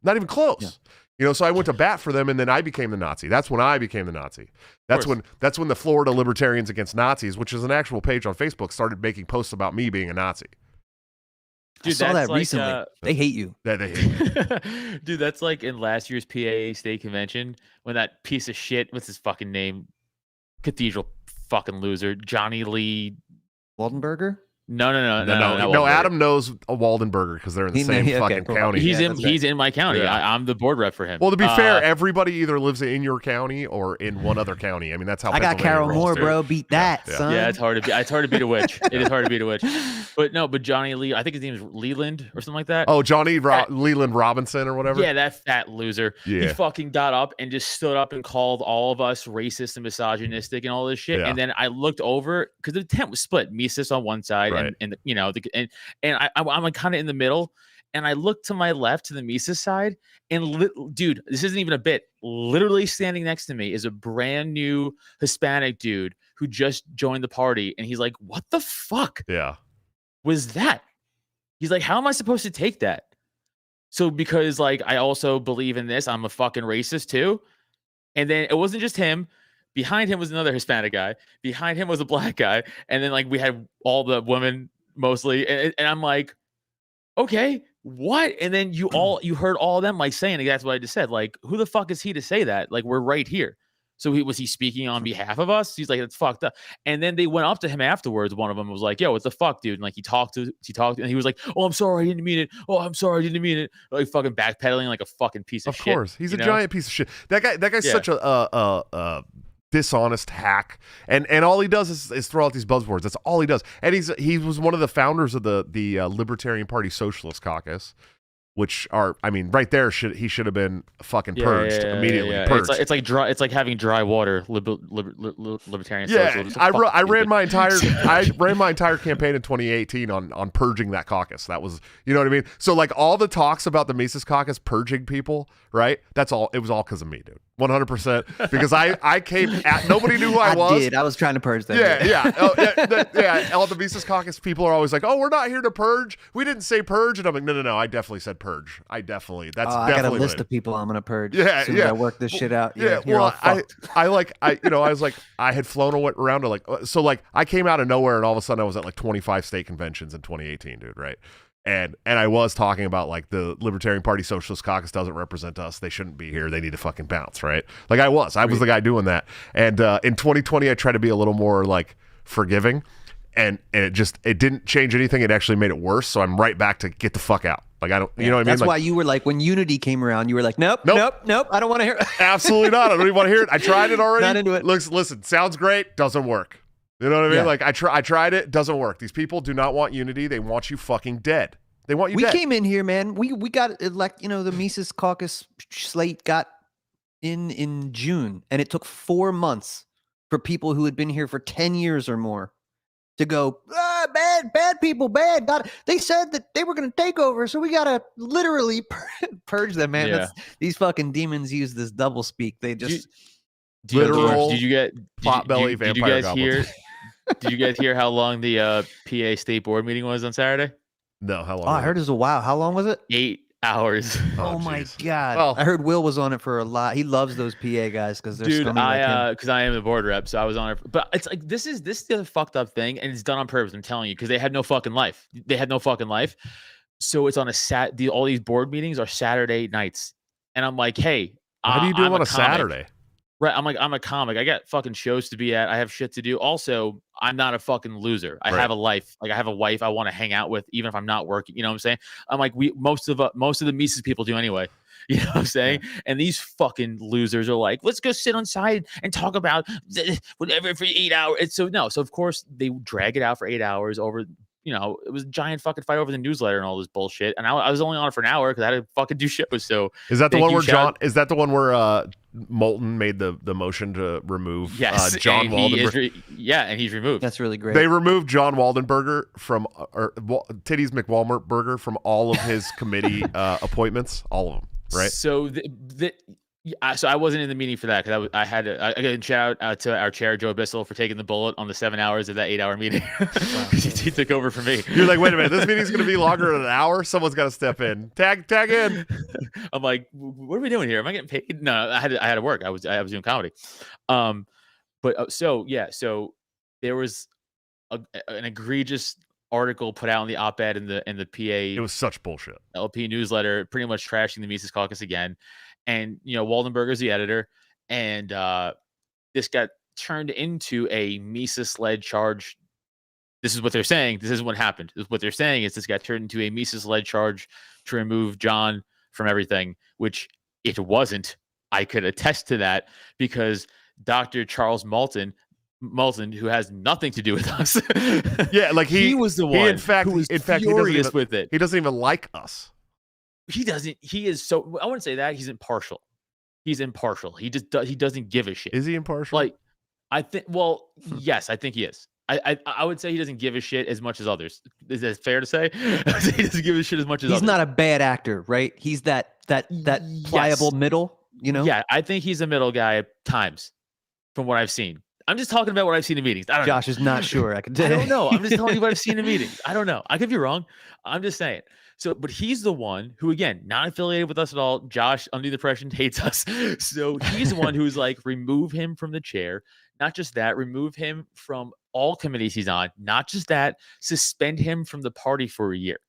not even close. Yeah. So I went to bat for them, and then I became the Nazi. That's when I became the Nazi. That's when the Florida Libertarians Against Nazis, which is an actual page on Facebook, started making posts about me being a Nazi. Dude, I saw that recently. They hate you. Yeah, they hate you. Dude, that's like in last year's PAA state convention when that piece of shit, what's his fucking name? Cathedral fucking loser, Johnny Lee Waldenberger? No. Adam knows a Waldenberger because they're in the same fucking county. He's in my county. Yeah. I'm the board rep for him. Well, to be fair, everybody either lives in your county or in one other county. I mean, that's how I got Carol Moore, bro. Beat that, son. Yeah, it's hard to beat a witch. It is hard to beat a witch. But Johnny Lee, I think his name is Leland or something like that. Oh, Johnny Leland Robinson or whatever. Yeah, that fat loser. Yeah. He fucking got up and just stood up and called all of us racist and misogynistic and all this shit. Yeah. And then I looked over because the tent was split. Mises on one side and I'm like kind of in the middle, and I look to my left to the Mises side, and dude, this isn't even a bit. Literally standing next to me is a brand new Hispanic dude who just joined the party, and he's like, "What the fuck? Yeah, was that?" He's like, "How am I supposed to take that?" So because like I also believe in this, I'm a fucking racist too, and then it wasn't just him. Behind him was another Hispanic guy. Behind him was a black guy, and then like we had all the women. Mostly, and I'm like, okay, what? And then you heard all of them like saying that's what I just said. Like, who the fuck is he to say that? Like, we're right here. So was he speaking on behalf of us? He's like, it's fucked up. And then they went up to him afterwards. One of them was like, yo, what the fuck, dude? And like he talked, and he was like, oh, I'm sorry, I didn't mean it. Oh, I'm sorry, I didn't mean it. Like fucking backpedaling like a fucking piece of shit. Of course, he's a giant piece of shit. That guy's such a dishonest hack, and all he does is throw out these buzzwords. That's all he does. And he was one of the founders of the Libertarian Party Socialist Caucus, which are, I mean, right there he should have been fucking purged immediately. Yeah. Purged. It's like having dry water. Libertarian. Yeah, I ran my entire campaign in 2018 on purging that caucus. That was, you know what I mean. So like all the talks about the Mises Caucus purging people, right? That's all. It was all because of me, dude. 100%. Because I came at, nobody knew who I was. I was trying to purge them. Yeah. All the Mises Caucus people are always like, "Oh, we're not here to purge. We didn't say purge." And I'm like, no. I definitely said purge. I got a list of people I'm gonna purge. Yeah, as I work this shit out. Yeah. Well, I was like, I had flown around to like, so like I came out of nowhere, and all of a sudden I was at like 25 state conventions in 2018, dude. Right. And I was talking about like the Libertarian Party Socialist Caucus doesn't represent us. They shouldn't be here. They need to fucking bounce, right? Like I was the guy doing that. And in 2020, I tried to be a little more like forgiving, and it didn't change anything. It actually made it worse. So I'm right back to get the fuck out. Like I don't, you know what I mean? That's like, why you were like, when Unity came around, you were like, nope. I don't want to hear it. Absolutely not. I don't even want to hear it. I tried it already. Not into it. Listen, sounds great. Doesn't work. You know what I mean? Yeah. Like I tried it. Doesn't work. These people do not want unity. They want you fucking dead. They want you dead. We came in here, man. We got the Mises Caucus slate got in June, and it took 4 months for people who had been here for 10 years or more to go, bad people, bad. They said that they were going to take over, so we got to literally purge them, man. Yeah. These fucking demons use this double speak. They just Literal Did you get potbelly did you vampire guys hear? goblins. Did you guys hear how long the PA state board meeting was on Saturday? No, how long? I was heard it was a while. How long was it? 8 hours. Oh my jeez. god! Well- I heard Will was on it for a lot. He loves those PA guys because they're Dude, scummy like him. because I am the board rep, so I was on it. But it's like this is the other fucked up thing, and it's done on purpose. I'm telling you, because they had no fucking life. They had no fucking life. So it's on a all these board meetings are Saturday nights, and I'm like, hey, How do you do I'm them on a comic. Saturday? Right. I'm like, I'm a comic. I got fucking shows to be at. I have shit to do. Also, I'm not a fucking loser. I Right. have a life. Like I have a wife I want to hang out with, even if I'm not working. You know what I'm saying? I'm like, most of the Mises people do anyway. You know what I'm saying? Yeah. And these fucking losers are like, let's go sit on side and talk about whatever for 8 hours. It's so of course they drag it out for 8 hours over. You know, it was a giant fucking fight over the newsletter and all this bullshit. And I was only on it for an hour because I had to fucking do shit with. So is that the thank one you, where shout- John? Is that the one where Moulton made the motion to remove Yes, John and he is Waldenberger? and he's removed. That's really great. They removed John Waldenberger from Titties McWalmertberger from all of his committee appointments, all of them, right? So so I wasn't in the meeting for that because I had to. I got to shout out to our chair Joe Bissell for taking the bullet on the 7 hours of that 8 hour meeting. he took over for me. You're like, wait a minute, this meeting's going to be longer than an hour. Someone's got to step in. Tag in. I'm like, what are we doing here? Am I getting paid? No, I had to work. I was doing comedy. So there was an egregious article put out in the op-ed in the PA. It was such bullshit. LP newsletter, pretty much trashing the Mises Caucus again. And, Waldenberger's the editor. And this got turned into a Mises-led charge. This is what they're saying. This is what happened. What they're saying is this got turned into a Mises-led charge to remove John from everything, which it wasn't. I could attest to that because Dr. Charles Moulton, who has nothing to do with us. Yeah, like he was the one. In fact, who was he furious doesn't even, with it. He doesn't even like us. He doesn't. He is so. I wouldn't say that he's impartial. He's impartial. He doesn't give a shit. Is he impartial? Like, I think. Well, yes, I think he is. I would say he doesn't give a shit as much as others. Is that fair to say? He doesn't give a shit as much as he's others. not a bad actor, right? He's that pliable middle. Yeah, I think he's a middle guy at times, from what I've seen. I'm just talking about what I've seen in meetings. I don't Josh know. is not sure. I can tell. I don't know. I'm just telling you what I've seen in meetings. I don't know. I could be wrong. I'm just saying. So, but he's the one who, again, not affiliated with us at all. Josh, under the impression, hates us. So he's the one who's like, remove him from the chair. Not just that, remove him from all committees he's on. Not just that, suspend him from the party for a year.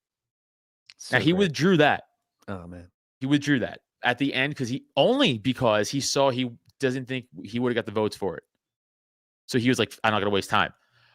So now, he great. withdrew that. Oh, man. He withdrew that at the end because he saw he doesn't think he would have got the votes for it. So he was like, I'm not going to waste time.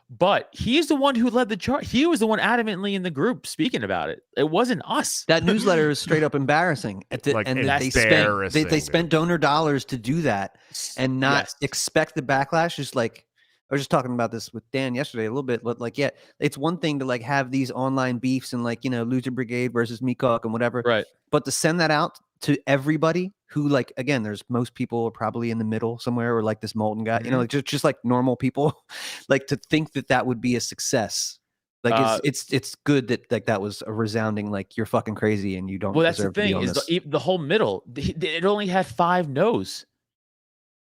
But he's the one who led the charge. He was the one adamantly in the group speaking about it. It wasn't us. That newsletter is straight up embarrassing. They spent donor dollars to do that and not expect the backlash. Just like I was just talking about this with Dan yesterday a little bit, but like, yeah, it's one thing to like have these online beefs and like, Loser Brigade versus Meecock and whatever. Right. But to send that out to everybody who, like, again, there's most people are probably in the middle somewhere, or like this Moulton guy, like just like normal people, like to think that would be a success. Like it's good that like that was a resounding like you're fucking crazy and you don't. Well, that's the deserve to be thing on is this. the whole middle. It only had 5 no's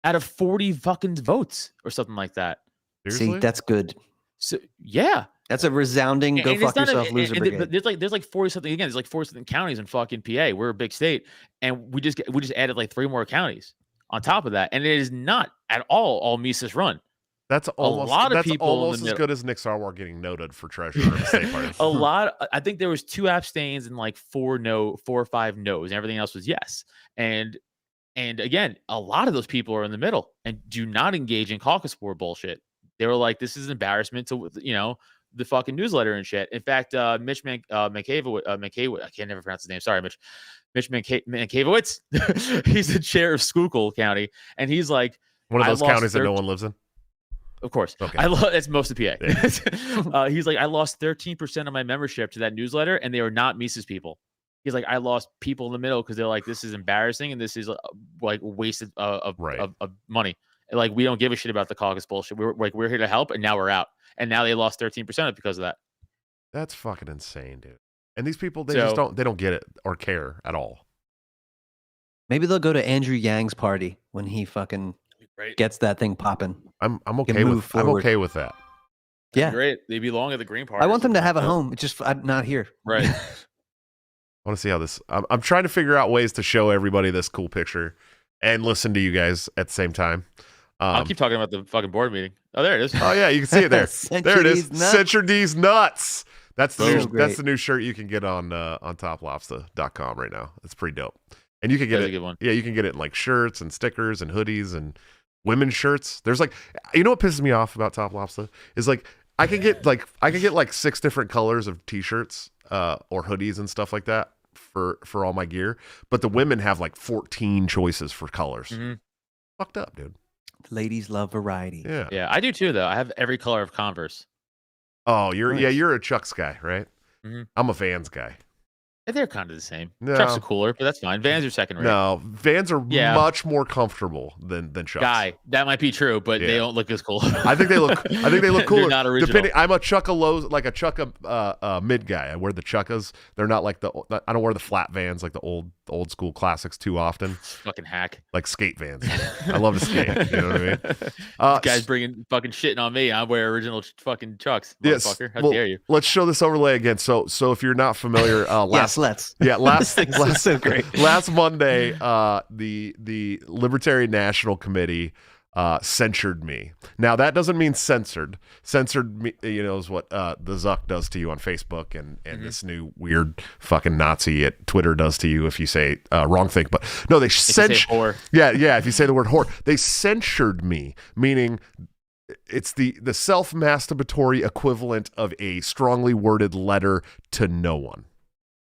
out of 40 fucking votes or something like that. Seriously? See, that's good. So yeah. That's a resounding go fuck yourself, loser brigade. There's like 40 something again. There's like 40 something counties in fucking PA. We're a big state, and we just added like 3 more counties on top of that, and it is not at all Mises run. That's almost lot of that's people in the almost as middle. good as Nick Sarwark getting noted for treasurer of a state party. A lot. I think there was 2 abstains and like 4 or 5 no's. And everything else was yes. And again, a lot of those people are in the middle and do not engage in caucus war bullshit. They were like, this is an embarrassment to the fucking newsletter and shit. In fact, Mitch Mankiewicz, I can't never pronounce his name. Sorry, Mitch. Mitch Mankiewicz. He's the chair of Schuylkill County, and he's like One of those counties that no one lives in. Of course. Okay. It's most of PA. Yeah. He's like, I lost 13% of my membership to that newsletter, and they were not Mises people. He's like, I lost people in the middle because they're like, this is embarrassing and this is like wasted of money. And like, we don't give a shit about the caucus bullshit. We're here to help, and now we're out. And now they lost 13% because of that. That's fucking insane, dude. And these people, they don't get it or care at all. Maybe they'll go to Andrew Yang's party when he fucking gets that thing popping. I'm okay with that. Yeah, great. They belong at the Green Party. I want them to have a home. It's just I'm not here. Right. I want to see how this. I'm trying to figure out ways to show everybody this cool picture and listen to you guys at the same time. I'll keep talking about the fucking board meeting. Oh, there it is. Oh yeah, you can see it there. There it is. Century D's nuts. That's the new shirt you can get on toplobster.com right now. It's pretty dope. And you can get it. A good one. Yeah, you can get it in like shirts and stickers and hoodies and women's shirts. There's like, you know what pisses me off about Top Lobster is like I can get like 6 different colors of t-shirts or hoodies and stuff like that for all my gear, but the women have like 14 choices for colors. Mm-hmm. Fucked up, dude. Ladies love variety. Yeah, I do too though. I have every color of Converse. Oh, you're a Chucks guy, right? Mm-hmm. I'm a Vans guy. They're kind of the same. No. Chucks are cooler, but that's fine. Vans are second rate. No, Vans are much more comfortable than Chucks. Guy, that might be true, but they don't look as cool. I think they look cooler. They're not original. I'm a Chukka mid guy. I wear the Chukkas. They're not like I don't wear the flat Vans like the old school classics too often. Fucking hack. Like skate Vans. I love to skate. You know what I mean? This guy's bringing fucking shitting on me. I wear original fucking Chucks. Motherfucker. How dare you? Let's show this overlay again. So if you're not familiar, let's. So great. Last Monday, the Libertarian National Committee censured me. Now that doesn't mean censored. Censored me, is what the Zuck does to you on Facebook, and this new weird fucking Nazi at Twitter does to you if you say wrong thing. But no, they censured. Yeah. If you say the word whore, they censured me, meaning it's the self-masturbatory equivalent of a strongly worded letter to no one.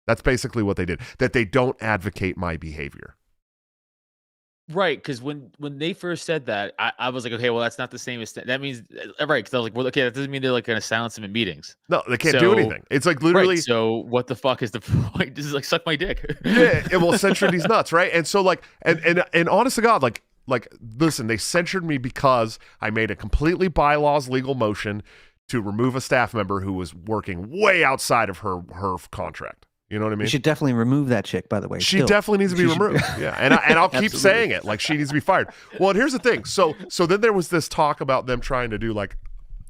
That's basically what they did. That they don't advocate my behavior. Right, because when they first said that, I was like, okay, well, that's not the same as that means right. Because I was like, well, okay, that doesn't mean they're like going to silence him in meetings. No, they can't do anything. It's like literally. Right, so what the fuck is the point? This is like suck my dick. Yeah, well, censure these nuts, right? And so like, and honest to God, like, listen, they censured me because I made a completely bylaws legal motion to remove a staff member who was working way outside of her contract. You know what I mean? You should definitely remove that chick, by the way. She definitely needs to be removed. Yeah, and I'll keep saying it. Like, she needs to be fired. Well, and here's the thing. So then there was this talk about them trying to do like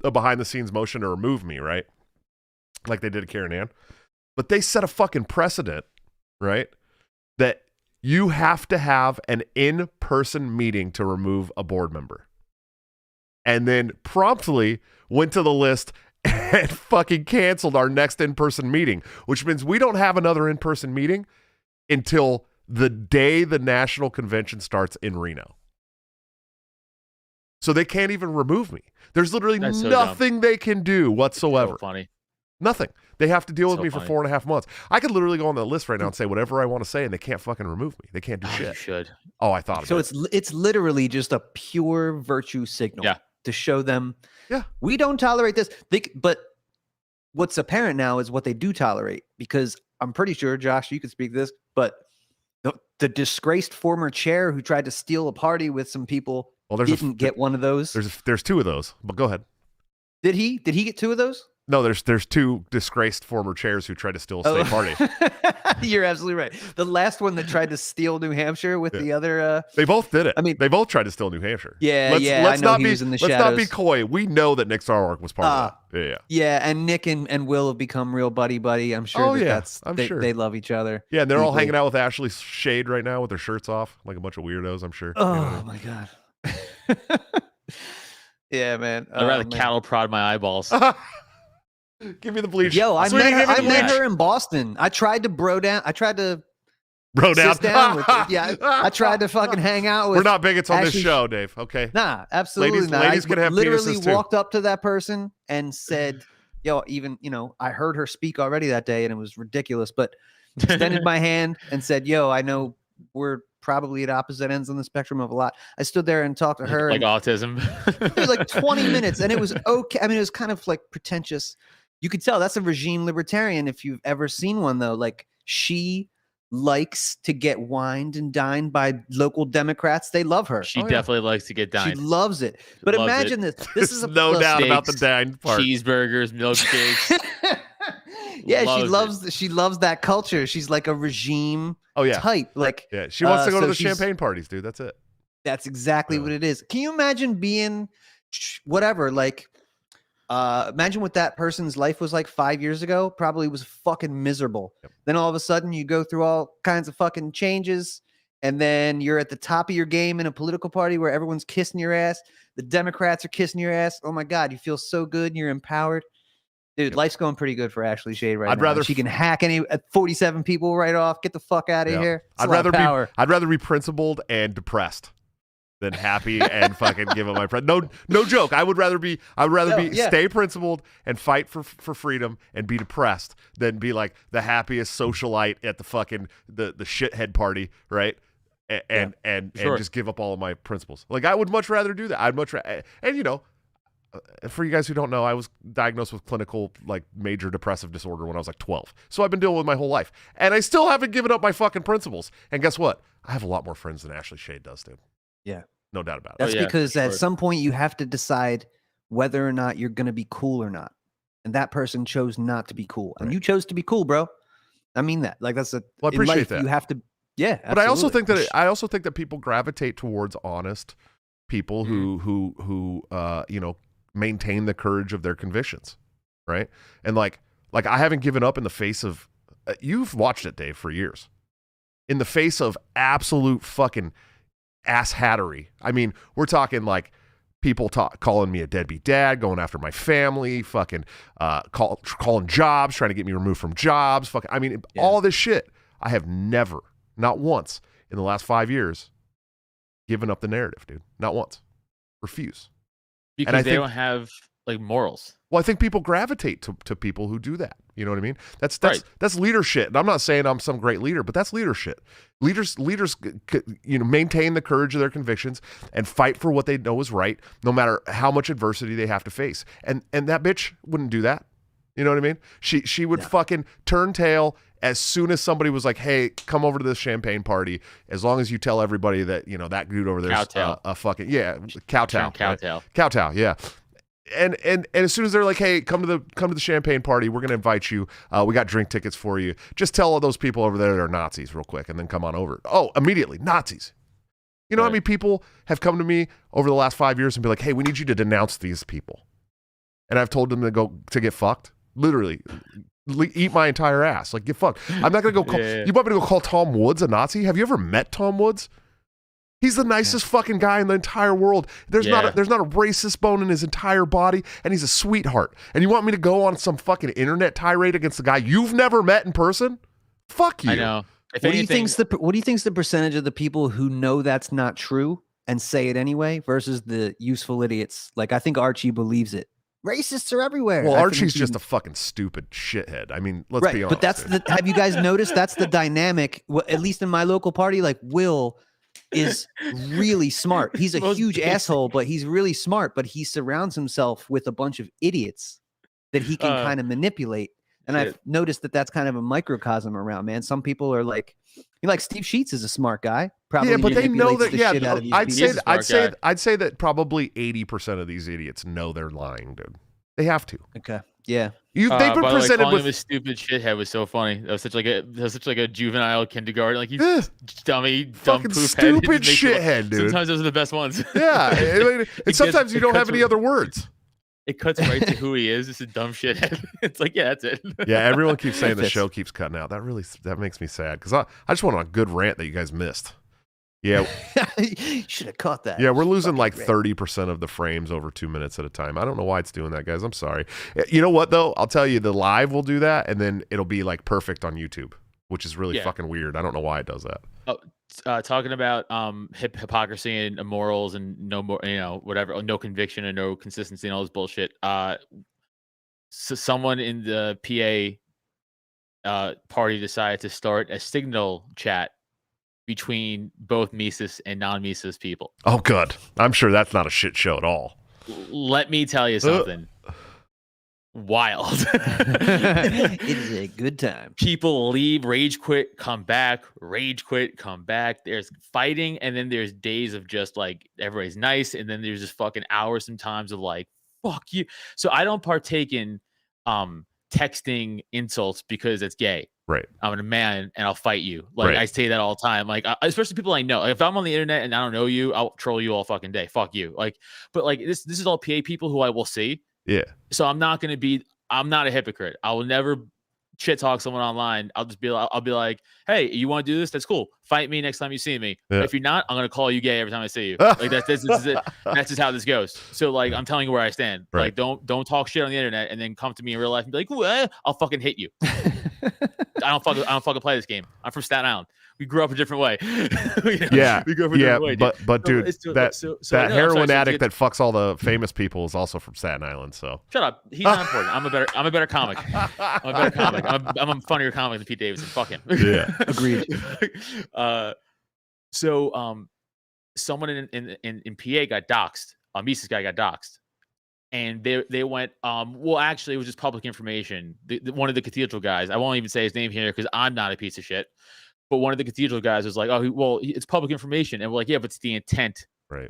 a behind the scenes motion to remove me, right? Like they did to Karen Ann. But they set a fucking precedent, right? That you have to have an in-person meeting to remove a board member. And then promptly went to the list and fucking canceled our next in-person meeting, which means we don't have another in-person meeting until the day the national convention starts in Reno. So they can't even remove me. There's literally nothing they can do whatsoever. So funny. Nothing. They have to deal with me for 4.5 months. I could literally go on the list right now and say whatever I want to say, and they can't fucking remove me. They can't do shit. You should. Oh, I thought about it. So it's literally just a pure virtue signal. Yeah. To show them, yeah, we don't tolerate this. But what's apparent now is what they do tolerate, because I'm pretty sure, Josh, you could speak this, but the disgraced former chair who tried to steal a party with some people didn't get one of those. There's 2 of those, but go ahead. Did he get 2 of those? No, there's 2 disgraced former chairs who tried to steal a state party. You're absolutely right. The last one that tried to steal New Hampshire with the other. They both did it. I mean, they both tried to steal New Hampshire. Let's I know he was in the shadows. Let's not be coy. We know that Nick Sarwark was part of that. Yeah, and Nick and Will have become real buddy. I'm sure sure they love each other. Yeah, and they're all hanging out with Ashley Shade right now with their shirts off, like a bunch of weirdos, I'm sure. Oh, my God. Yeah, man. I'd rather man. cattle prod my eyeballs. Give me the bleach. Yo, I Sweetie, give me met the bleach. her in Boston. I tried to I tried to Bro down. sit down with her. Yeah, I tried to fucking hang out with. We're not bigots on this Ashley- show, Dave. Okay. Nah, absolutely Ladies- not. ladies I can have literally penises too. walked up to that person and said, "Yo, even I heard her speak already that day, and it was ridiculous." But extended my hand and said, "Yo, I know we're probably at opposite ends on the spectrum of a lot." I stood there and talked to her, like and autism. it was like 20 minutes, and it was okay. I mean, it was kind of like pretentious. You could tell that's a regime libertarian if you've ever seen one, though. Like, she likes to get wined and dined by local Democrats. They love her. She definitely likes to get She dined. loves it. But Loves imagine this. This is a no doubt about the steaks, dine part. Cheeseburgers, milkshakes. Yeah, Loves it. she loves that culture. She's like a regime Oh yeah. type. Like, Yeah. She wants to go to so the she's- champagne parties, dude. That's it. that's exactly Yeah. what it is. Can you imagine being whatever? Like, imagine what that person's life was like 5 years ago. Probably was fucking miserable. Yep. Then all of a sudden you go through all kinds of fucking changes, and then you're at the top of your game in a political party where everyone's kissing your ass. The Democrats are kissing your ass. Oh my God, you feel so good and you're empowered. Dude, life's going pretty good for Ashley Shade right I'd now. rather She can hack 47 people right off. Get the fuck out of Yeah. here. It's I'd a lot rather of power. I'd rather be principled and depressed than happy and fucking give up my friend. No joke. I would rather be stay principled and fight for freedom and be depressed than be like the happiest socialite at the fucking the shithead party, right? And Sure. just give up all of my principles. Like, I would much rather do that. I'd much and for you guys who don't know, I was diagnosed with clinical like major depressive disorder when I was like 12. So I've been dealing with my whole life, and I still haven't given up my fucking principles. And guess what? I have a lot more friends than Ashley Shade does, dude. Yeah. No doubt about it. That's yeah, because sure. at some point you have to decide whether or not you're going to be cool or not. And that person chose not to be cool. And Right. you chose to be cool, bro. I mean that. Like, that's Well, I in appreciate life, that. You have to, yeah. But I also think absolutely. that people gravitate towards honest people who maintain the courage of their convictions, right? And like I haven't given up in the face of you've watched it, Dave, for years. In the face of absolute fucking ass hattery. I mean, we're talking like people calling me a deadbeat dad, going after my family, fucking calling jobs, trying to get me removed from jobs, fucking. I mean, all this shit. I have never, not once in the last 5 years, given up the narrative, dude. Not once. Refuse. Because I they think- don't have like morals. Well, I think people gravitate to people who do that. You know what I mean? That's Right. that's leadership. And I'm not saying I'm some great leader, but that's leadership. Leaders maintain the courage of their convictions and fight for what they know is right, no matter how much adversity they have to face. And that bitch wouldn't do that. You know what I mean? She would fucking turn tail as soon as somebody was like, "Hey, come over to this champagne party." As long as you tell everybody that that dude over there's Cowtail. a fucking cowtail, Cowtail. Cowtail, yeah. And as soon as they're like, "Hey, come to the champagne party. We're gonna invite you. We got drink tickets for you. Just tell all those people over there they're Nazis real quick, and then come on over." Oh, immediately Nazis. You know how many people have come to me over the last 5 years and be like, "Hey, we need you to denounce these people," and I've told them to get fucked. Literally, eat my entire ass. Like, get fucked. I'm not gonna go call. Yeah. You want me to go call Tom Woods a Nazi? Have you ever met Tom Woods? He's the nicest fucking guy in the entire world. There's not a racist bone in his entire body, and he's a sweetheart. And you want me to go on some fucking internet tirade against the guy you've never met in person? Fuck you. I know. If What do you anything, think's the percentage of the people who know that's not true and say it anyway versus the useful idiots? Like, I think Archie believes it. Racists are everywhere. Well, I Archie's think just a fucking stupid shithead. I mean, let's right, be honest. but that's dude. have you guys noticed that's the dynamic? At least in my local party, like Will is really smart. He's a Most huge basic. asshole, but he's really smart. But he surrounds himself with a bunch of idiots that he can kind of manipulate. And I've shit. noticed that that's kind of a microcosm around, man. Some people are like Steve Sheets is a smart guy. Probably yeah, but they know manipulates that. the Yeah, shit out of these I'd people. He is say a smart guy. I'd say that probably 80% of these idiots know they're lying, dude. They have to. Okay. Yeah. They've been by the way, presented calling him a with. stupid shithead was so funny. That was such like a juvenile kindergarten. Like, you Yeah. dummy, dumb Fucking poop head. stupid It makes you- shithead, dude. Sometimes those are the best ones. Yeah, and gets- sometimes you it don't have cuts any with- other words. It cuts right to who he is. It's a dumb shithead. It's like, yeah, that's it. Yeah, everyone keeps saying the Fits. show keeps cutting out. That makes me sad because I just went on a good rant that you guys missed. Yeah. Should have caught that. Yeah, we're losing Fucking like great. 30% of the frames over 2 minutes at a time. I don't know why it's doing that, guys. I'm sorry. You know what, though? I'll tell you, the live will do that, and then it'll be like perfect on YouTube, which is really fucking weird. I don't know why it does that. Talking about hypocrisy and immorals and no more, whatever, no conviction and no consistency and all this bullshit. So someone in the PA party decided to start a signal chat between both Mises and non-Mises people. Oh, good. I'm sure that's not a shit show at all. Let me tell you something. Wild. It is a good time. People leave, rage quit, come back, rage quit, come back. There's fighting, and then there's days of just like everybody's nice, and then there's just fucking hours sometimes of like, fuck you. So I don't partake in texting insults because it's gay. Right. I'm a man and I'll fight you. Like I say that all the time. Like especially people I know. Like, if I'm on the internet and I don't know you, I'll troll you all fucking day. Fuck you. Like, but like this is all PA people who I will see. Yeah. So I'm not a hypocrite. I will never shit talk someone online. I'll be like, hey, you want to do this? That's cool. Fight me next time you see me. Yeah. If you're not, I'm gonna call you gay every time I see you. Like this is it. That's just how this goes. So like I'm telling you where I stand. Right. Like don't talk shit on the internet and then come to me in real life and be like, what? I'll fucking hit you. I don't fucking play this game. I'm from Staten Island. We grew up a different way. Yeah, we grew up a different way. Dude. But dude, that heroin addict that fucks all the famous people is also from Staten Island. So shut up. He's not important. I'm a better comic. I'm a better comic. I'm a funnier comic than Pete Davidson. Fuck him. Yeah, agreed. So someone in PA got doxxed. Mises guy got doxxed. And they went, well, actually, it was just public information. One of the cathedral guys, I won't even say his name here because I'm not a piece of shit. But one of the cathedral guys was like, oh, well, it's public information. And we're like, yeah, but it's the intent. Right.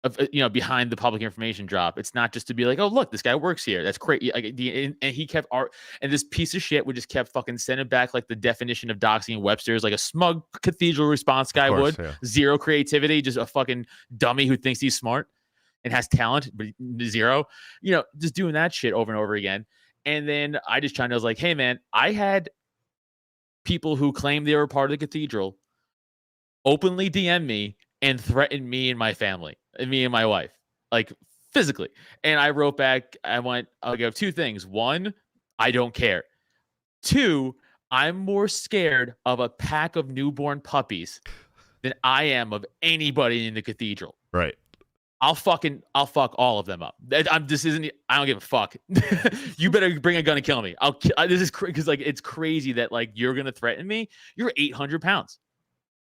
Of, behind the public information drop. It's not just to be like, oh, look, this guy works here. That's great. Like, and he kept and this piece of shit would just kept fucking sending back like the definition of doxing in Webster's, like a smug cathedral response guy would. Yeah. Zero creativity, just a fucking dummy who thinks he's smart and has talent, but zero, just doing that shit over and over again. And then I just chimed in, I was like, hey man, I had people who claimed they were part of the cathedral openly DM me and threaten me and my family and me and my wife, like physically. And I wrote back, I'll go 2 things. 1, I don't care. 2, I'm more scared of a pack of newborn puppies than I am of anybody in the cathedral. Right. I'll fuck all of them up. I don't give a fuck. You better bring a gun and kill me. This is because like it's crazy that like you're gonna threaten me. You're 800 pounds.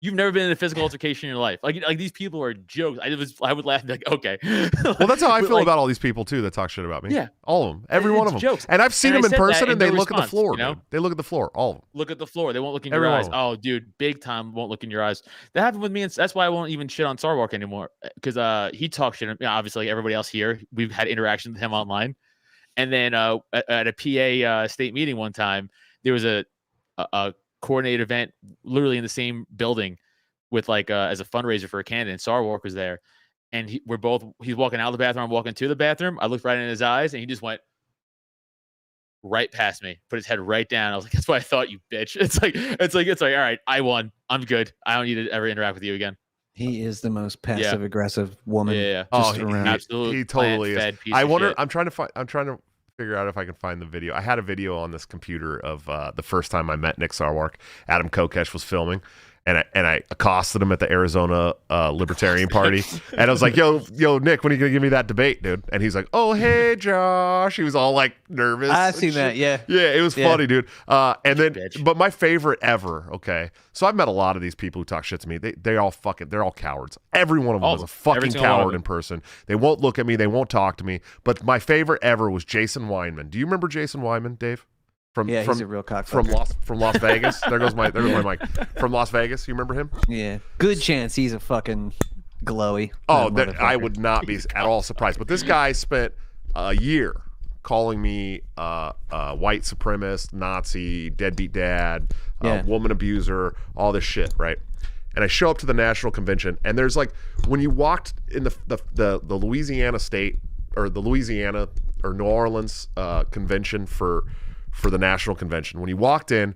You've never been in a physical altercation in your life. Like these people are jokes. I would laugh and be like, okay. Well, that's how I feel about all these people too that talk shit about me. Yeah, all of them, every one of them. Jokes. And I've seen them in person, and they look at the floor. Dude. They look at the floor. All of them. Look at the floor. They won't look in your eyes. Oh, dude, big time won't look in your eyes. That happened with me, and that's why I won't even shit on Sarwark anymore because he talks shit. Obviously, like everybody else here, we've had interaction with him online. And then at a PA state meeting one time, there was a coordinated event, literally in the same building. With like as a fundraiser for a candidate, Sarwark was there, and he's walking out of the bathroom, I'm walking to the bathroom. I looked right in his eyes, and he just went right past me, put his head right down. I was like, "That's what I thought, you bitch." It's like, all right, I won. I'm good. I don't need to ever interact with you again. He is the most passive aggressive woman. Yeah. Absolutely. He totally is. I wonder. I'm trying to figure out if I can find the video. I had a video on this computer of the first time I met Nick Sarwark. Adam Kokesh was filming. And I accosted him at the Arizona Libertarian Party. And I was like, yo, Nick, when are you going to give me that debate, dude? And he's like, oh, hey, Josh. He was all like nervous. I seen that, yeah. Yeah, it was funny, dude. But my favorite ever, okay. So I've met a lot of these people who talk shit to me. They're all cowards. Every one of them is a fucking coward in person. They won't look at me. They won't talk to me. But my favorite ever was Jason Weinman. Do you remember Jason Weinman, Dave? He's a real cockfucker. From Las Vegas. There goes my mic. From Las Vegas. You remember him? Yeah. Good chance he's a fucking glowy. Oh, I would not be at all surprised. But this guy spent a year calling me white supremacist, Nazi, deadbeat dad, woman abuser, all this shit, right? And I show up to the national convention, and there's like when you walked in the Louisiana state or the Louisiana or New Orleans convention for the national convention. When you walked in,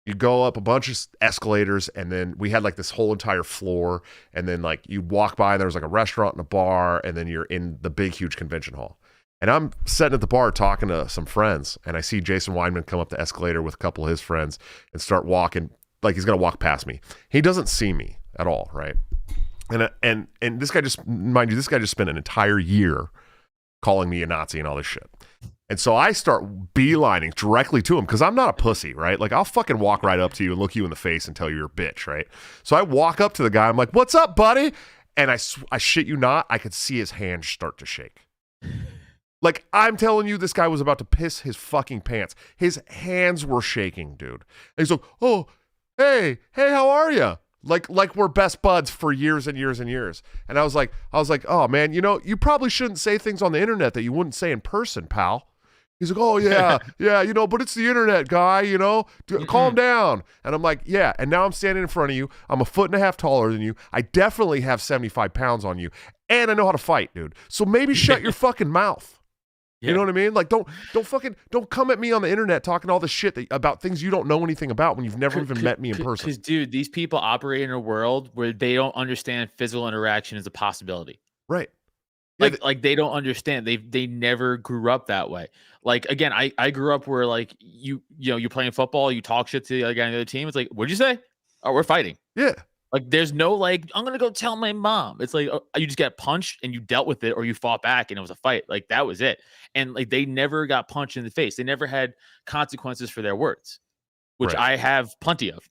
You go up a bunch of escalators, and then we had like this whole entire floor, and then like you walk by, and there was like a restaurant and a bar, and then you're in the big, huge convention hall. And I'm sitting at the bar talking to some friends, and I see Jason Weinman come up the escalator with a couple of his friends and start walking like he's gonna walk past me. He doesn't see me at all, right? And this guy just, mind you, this guy just spent an entire year calling me a Nazi and all this shit. And so I start beelining directly to him because I'm not a pussy, right? Like I'll fucking walk right up to you and look you in the face and tell you you're a bitch, right? So I walk up to the guy. I'm like, "What's up, buddy?" And I shit you not, I could see his hands start to shake. Like I'm telling you, this guy was about to piss his fucking pants. His hands were shaking, dude. And he's like, "Oh, hey, how are you?" Like we're best buds for years and years and years. And I was like, "Oh man, you probably shouldn't say things on the internet that you wouldn't say in person, pal." He's like, "Oh yeah, but it's the internet, guy, calm down." And I'm like, "Yeah." And now I'm standing in front of you. I'm 1.5 feet taller than you. I definitely have 75 pounds on you. And I know how to fight, dude. So maybe shut your fucking mouth. Yeah. You know what I mean? Like, don't come at me on the internet talking all this shit about things you don't know anything about when you've never even met me in person. Because, dude, these people operate in a world where they don't understand physical interaction is a possibility. Right. Like they don't understand. They never grew up that way. Like again, I grew up where like you're playing football, you talk shit to the other guy on the other team. It's like, what'd you say? Oh, we're fighting. Yeah. Like there's no like, I'm gonna go tell my mom. It's like you just get punched and you dealt with it, or you fought back and it was a fight. Like that was it. And like they never got punched in the face. They never had consequences for their words, which right. I have plenty of.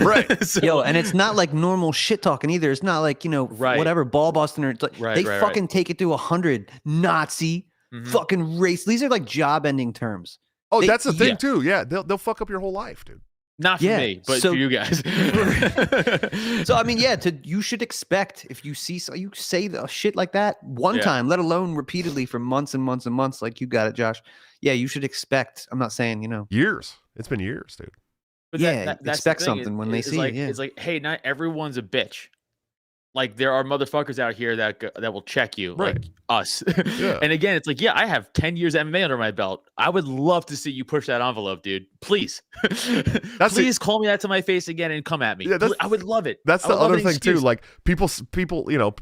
Right. So, and it's not like normal shit talking either. It's not like, right. whatever, ball busting or they fucking take it to 100. Nazi, fucking race. These are like job ending terms. Oh, that's the thing too. Yeah. They'll fuck up your whole life, dude. Not for me, but for you guys. So, I mean, you should expect if you see, you say the shit like that one time, let alone repeatedly for months and months and months, like you got it, Josh. Yeah, you should expect, I'm not saying, years. It's been years, dude. But that's expect something when they see like, it. Yeah. It's like, hey, not everyone's a bitch. Like there are motherfuckers out here that will check you, right. like us. Yeah. And again, it's like, I have 10 years MMA under my belt. I would love to see you push that envelope, dude. Please, please call me that to my face again and come at me. Yeah, I would love it. That's the other thing too. Like people,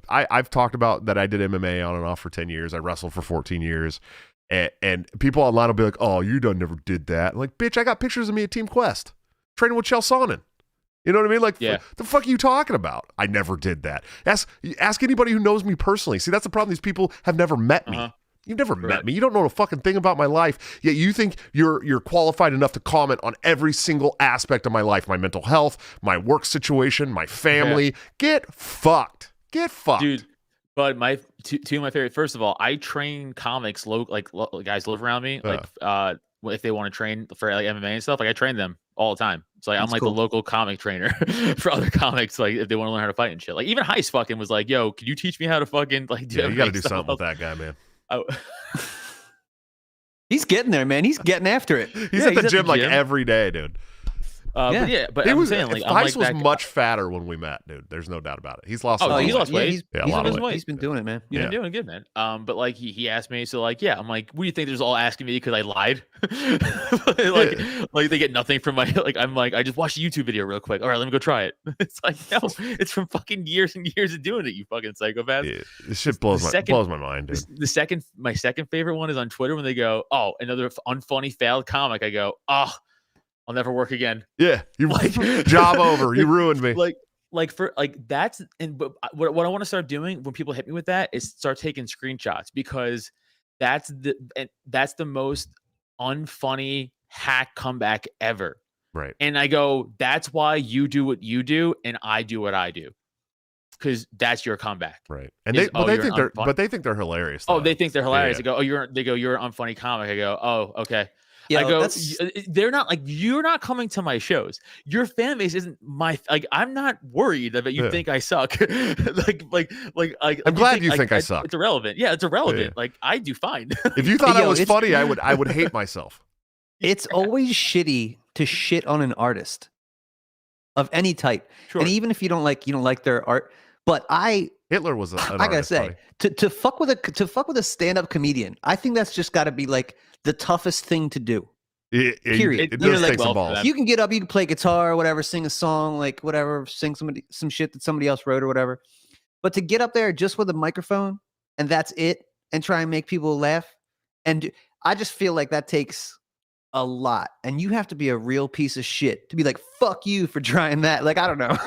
I've talked about that. I did MMA on and off for 10 years. I wrestled for 14 years. And people online will be like, "Oh, you never did that." I'm like, bitch, I got pictures of me at Team Quest training with Chael Sonnen. You know what I mean? Like, the fuck are you talking about? I never did that. Ask anybody who knows me personally. See, that's the problem. These people have never met me. You've never met me. You don't know a fucking thing about my life. Yet you think you're qualified enough to comment on every single aspect of my life, my mental health, my work situation, my family. Get fucked. Get fucked. Dude, but two of my favorite, first of all, I train comics, guys live around me. Like, if they want to train for like MMA and stuff, like I train them all the time. So like, I'm like the local comic trainer for other comics. Like if they want to learn how to fight and shit. Like even Heist fucking was like, "Yo, can you teach me how to fucking like do?" Yeah, you got to do something with that guy, man. He's getting there, man. He's getting after it. He's at the gym like every day, dude. But I'm saying like Heist was much fatter when we met, dude. There's no doubt about it. He's lost. He's lost weight. A lot of weight. He's been doing it, man. He's been doing good, man. But like he asked me, so like I'm like, what do you think? They're all asking me because I lied. like they get nothing from my I'm like I just watched a YouTube video real quick. All right, let me go try it. It's like no, it's from fucking years and years of doing it. You fucking psychopath. Yeah, this shit blows my mind, dude. My second favorite one is on Twitter when they go, "Oh, another unfunny failed comic." I go, "Oh, I'll never work again." Yeah, you job over. You ruined me. But what I want to start doing when people hit me with that is start taking screenshots because that's the most unfunny hack comeback ever. Right. And I go, that's why you do what you do and I do what I do. Because that's your comeback. Right. And they think they're hilarious. Though. Oh, they think they're hilarious. Yeah. They go, you're an unfunny comic. I go, oh, okay. I go, they're not like, you're not coming to my shows. Your fan base isn't I'm not worried that you think I suck. I'm glad you think I suck. It's irrelevant. Yeah, it's irrelevant. Yeah. Like I do fine. If you thought I was funny, I would hate myself. It's always shitty to shit on an artist of any type. Sure. And even if you don't like their art, but Hitler was I gotta say, to fuck with a stand-up comedian, I think that's just gotta be like the toughest thing to do. Period. It You know, does like, take some well, for balls. them. You can get up, you can play guitar or whatever, sing a song, like whatever, sing some shit that somebody else wrote or whatever. But to get up there just with a microphone and that's it, and try and make people laugh, and I just feel like that takes a lot, and you have to be a real piece of shit to be like, fuck you for trying that. Like, I don't know.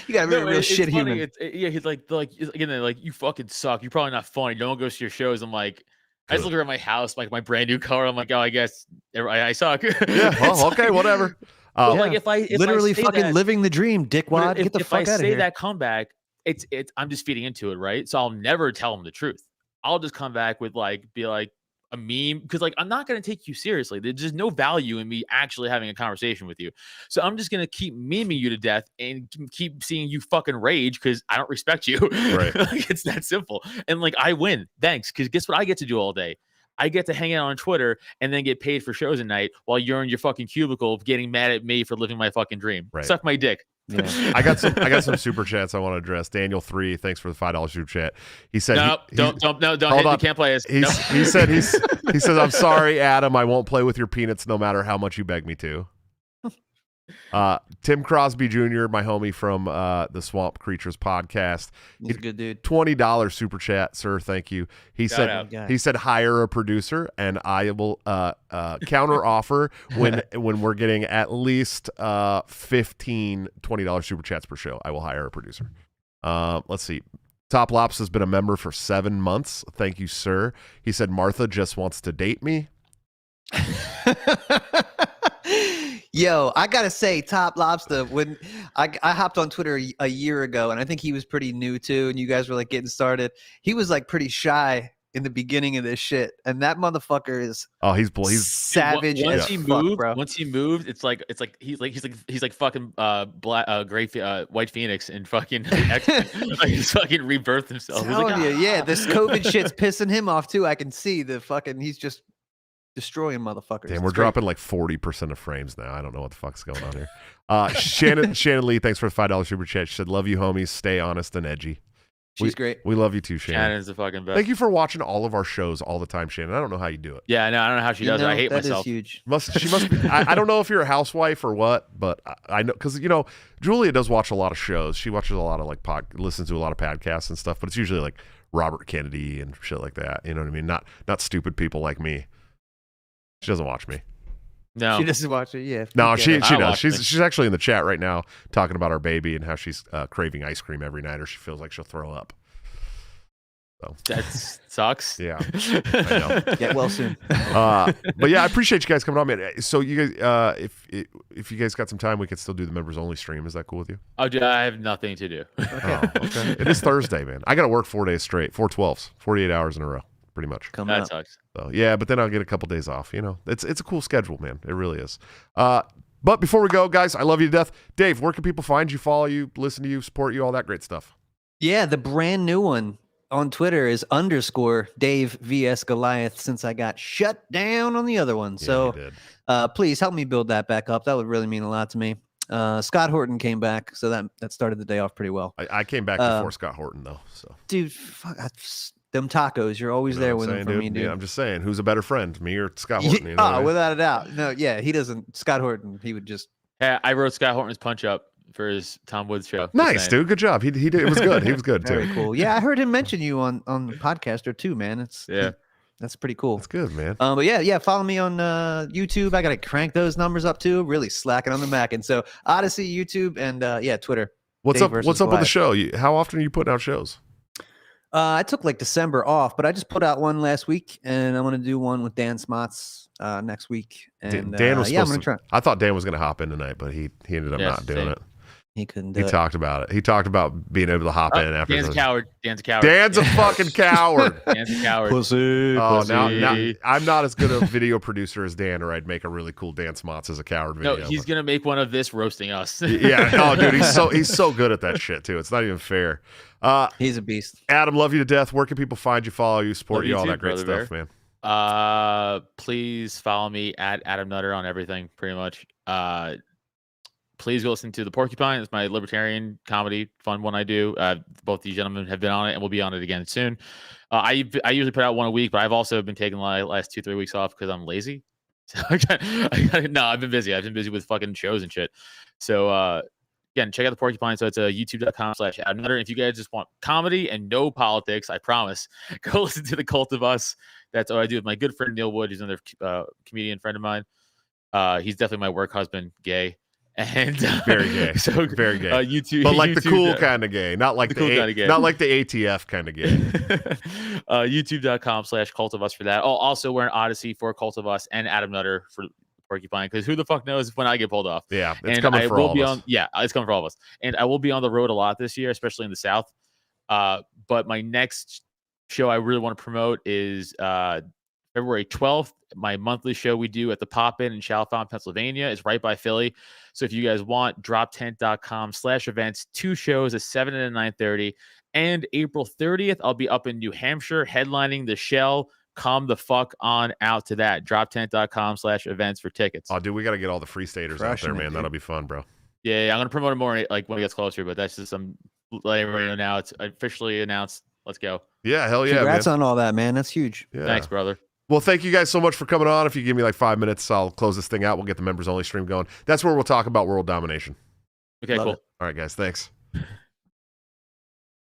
You gotta be a real shit it's funny. human. Yeah, he's like again, they're like, you fucking suck. You're probably not funny. Don't go see your shows. I'm like, I just look around my house, like my brand new car. I'm like, oh, I guess I suck. Yeah, well, okay, whatever. But like, if I literally say fucking that, living the dream, dickwad. Get the if fuck I out of say here. that comeback, it's I'm just feeding into it, right? So I'll never tell them the truth. I'll just come back with be like a meme, because like I'm not going to take you seriously. There's just no value in me actually having a conversation with you. So I'm just going to keep memeing you to death and keep seeing you fucking rage because I don't respect you. Right. Like, it's that simple. And like, I win. Thanks. Because guess what I get to do all day? I get to hang out on Twitter and then get paid for shows at night while you're in your fucking cubicle getting mad at me for living my fucking dream. Right. Suck my dick. Yeah. I got some super chats I want to address. Daniel 3, thanks for the $5 super chat. He said, don't hold hit, on. you can't play us. He says, I'm sorry, Adam. I won't play with your peanuts no matter how much you beg me to. Tim Crosby Jr., my homie from the Swamp Creatures podcast. He's a good dude. $20 super chat, sir. Thank you. He Shout said hire a producer, and I will counter offer when we're getting at least 15 $20 super chats per show. I will hire a producer. Let's see. Top Lops has been a member for 7 months. Thank you, sir. He said Martha just wants to date me. Yo, I gotta say, Top Lobster, when I hopped on Twitter a year ago, and I think he was pretty new too, and you guys were like getting started. He was like pretty shy in the beginning of this shit, and that motherfucker is he's savage Once as he fuck, moved, bro. once he moved, it's like he's like fucking White Phoenix and fucking X-Men. Like, he's fucking rebirthed himself. He's like, Telling you, yeah, this COVID shit's pissing him off too. I can see he's just destroying motherfuckers. Damn, we're dropping like 40% of frames now. I don't know what the fuck's going on here. Shannon Lee, thanks for the $5 super chat. She said, love you, homies. Stay honest and edgy. She's great. We love you too, Shannon. Shannon's the fucking best. Thank you for watching all of our shows all the time, Shannon. I don't know how you do it. Yeah, no, I don't know how she does it. I hate that myself. Is huge. She must be, I don't know if you're a housewife or what, but I know, because, Julia does watch a lot of shows. She watches a lot of listens to a lot of podcasts and stuff, but it's usually like Robert Kennedy and shit like that. You know what I mean? Not stupid people like me. She doesn't watch me. No, She doesn't watch it. Yeah. No, she I does. watch me. She's actually in the chat right now talking about our baby and how she's craving ice cream every night, or she feels like she'll throw up. So that sucks. yeah, I know. Get well soon. But yeah, I appreciate you guys coming on, man. So you guys, if you guys got some time, we could still do the members only stream. Is that cool with you? Oh, dude, I have nothing to do. Oh, okay. It is Thursday, man. I got to work 4 days straight, 4 12s, 48 hours in a row, pretty much. Coming That up. sucks. So yeah, but then I'll get a couple days off. It's a cool schedule, man. It really is. But before we go, guys, I love you to death. Dave, where can people find you, follow you, listen to you, support you, all that great stuff? Yeah, the brand new one on Twitter is _Dave vs Goliath, since I got shut down on the other one. Yeah, So you did. please help me build that back up. That would really mean a lot to me. Scott Horton came back, so that started the day off pretty well. I came back before Scott Horton though. So Dude, fuck, them tacos, you're always there with them for me, dude. Yeah, I'm just saying, who's a better friend, me or Scott Horton? You know what I mean? Without a doubt. No, yeah, he doesn't. Scott Horton, he would just. Yeah, I wrote Scott Horton's punch up for his Tom Woods show. Just Nice, saying. dude. Good job. He did. It was good. He was good too. Very cool. Yeah, I heard him mention you on the podcaster too, man. That's pretty cool. That's good, man. But yeah, follow me on YouTube. I gotta crank those numbers up too. Really slacking on the Mac, and so Odyssey, YouTube, and Twitter. What's Dave up? versus What's up with the Goliath. show? How often are you putting out shows? I took like December off, but I just put out one last week, and I'm gonna do one with Dan Smots next week. And Dan was I'm gonna supposed try. to. I thought Dan was going to hop in tonight, but he ended up Yes, not doing same. it. He couldn't He do it. talked about it. He talked about being able to hop in after. Dan's a coward. Dan's a coward. Dan's a fucking coward. Dan's a coward. Pussy. Oh, now Pussy. I'm not as good a video producer as Dan, or I'd make a really cool Dan Smots as a coward No, video. he's gonna make one of this roasting us. Yeah. Oh, dude, he's so good at that shit too. It's not even fair. He's a beast. Adam, love you to death. Where can people find you, follow you, support Love you, you all too, that great brother stuff, man? Please follow me at Adam Nutter on everything, pretty much. Please go listen to the Porcupine. It's my libertarian comedy fun one I do. Both these gentlemen have been on it and will be on it again soon. I usually put out one a week, but I've also been taking the last 2-3 weeks off because I'm lazy. So no, I've been busy. I've been busy with fucking shows and shit. So again, check out the Porcupine. So it's youtube.com/AdamNutter. If you guys just want comedy and no politics, I promise, go listen to The Cult of Us. That's what I do with my good friend Neil Wood. He's another comedian friend of mine. He's definitely my work husband, gay. And very gay. So very gay. YouTube, but like YouTube, the cool kind of gay, not like the cool kind of gay. not like the ATF kind of gay. YouTube.com/Cult of Us for that. Oh, also we're an Odyssey for Cult of Us and Adam Nutter for Porcupine, because who the fuck knows when I get pulled off. Yeah, it's and coming I for will all be of on. us. Yeah, it's coming for all of us. And I will be on the road a lot this year, especially in the South. But my next show I really want to promote is February 12th. My monthly show we do at the Pop-In in Chalfont, Pennsylvania. It's right by Philly. So if you guys want, droptent.com/events. 2 shows at 7 and 9:30. And April 30th, I'll be up in New Hampshire headlining the Shell. Come the fuck on out to that. Droptent.com/events for tickets. Oh, dude, we got to get all the free staters out there, man. That'll be fun, bro. Yeah, I'm gonna promote it more like when it gets closer, but that's just letting everybody know now. It's officially announced. Let's go. Yeah, hell yeah. Congrats man. on all that, man. That's huge. Yeah. Thanks, brother. Well, thank you guys so much for coming on. If you give me like 5 minutes, I'll close this thing out. We'll get the members only stream going. That's where we'll talk about world domination. Okay, Love cool. it. All right, guys. Thanks. All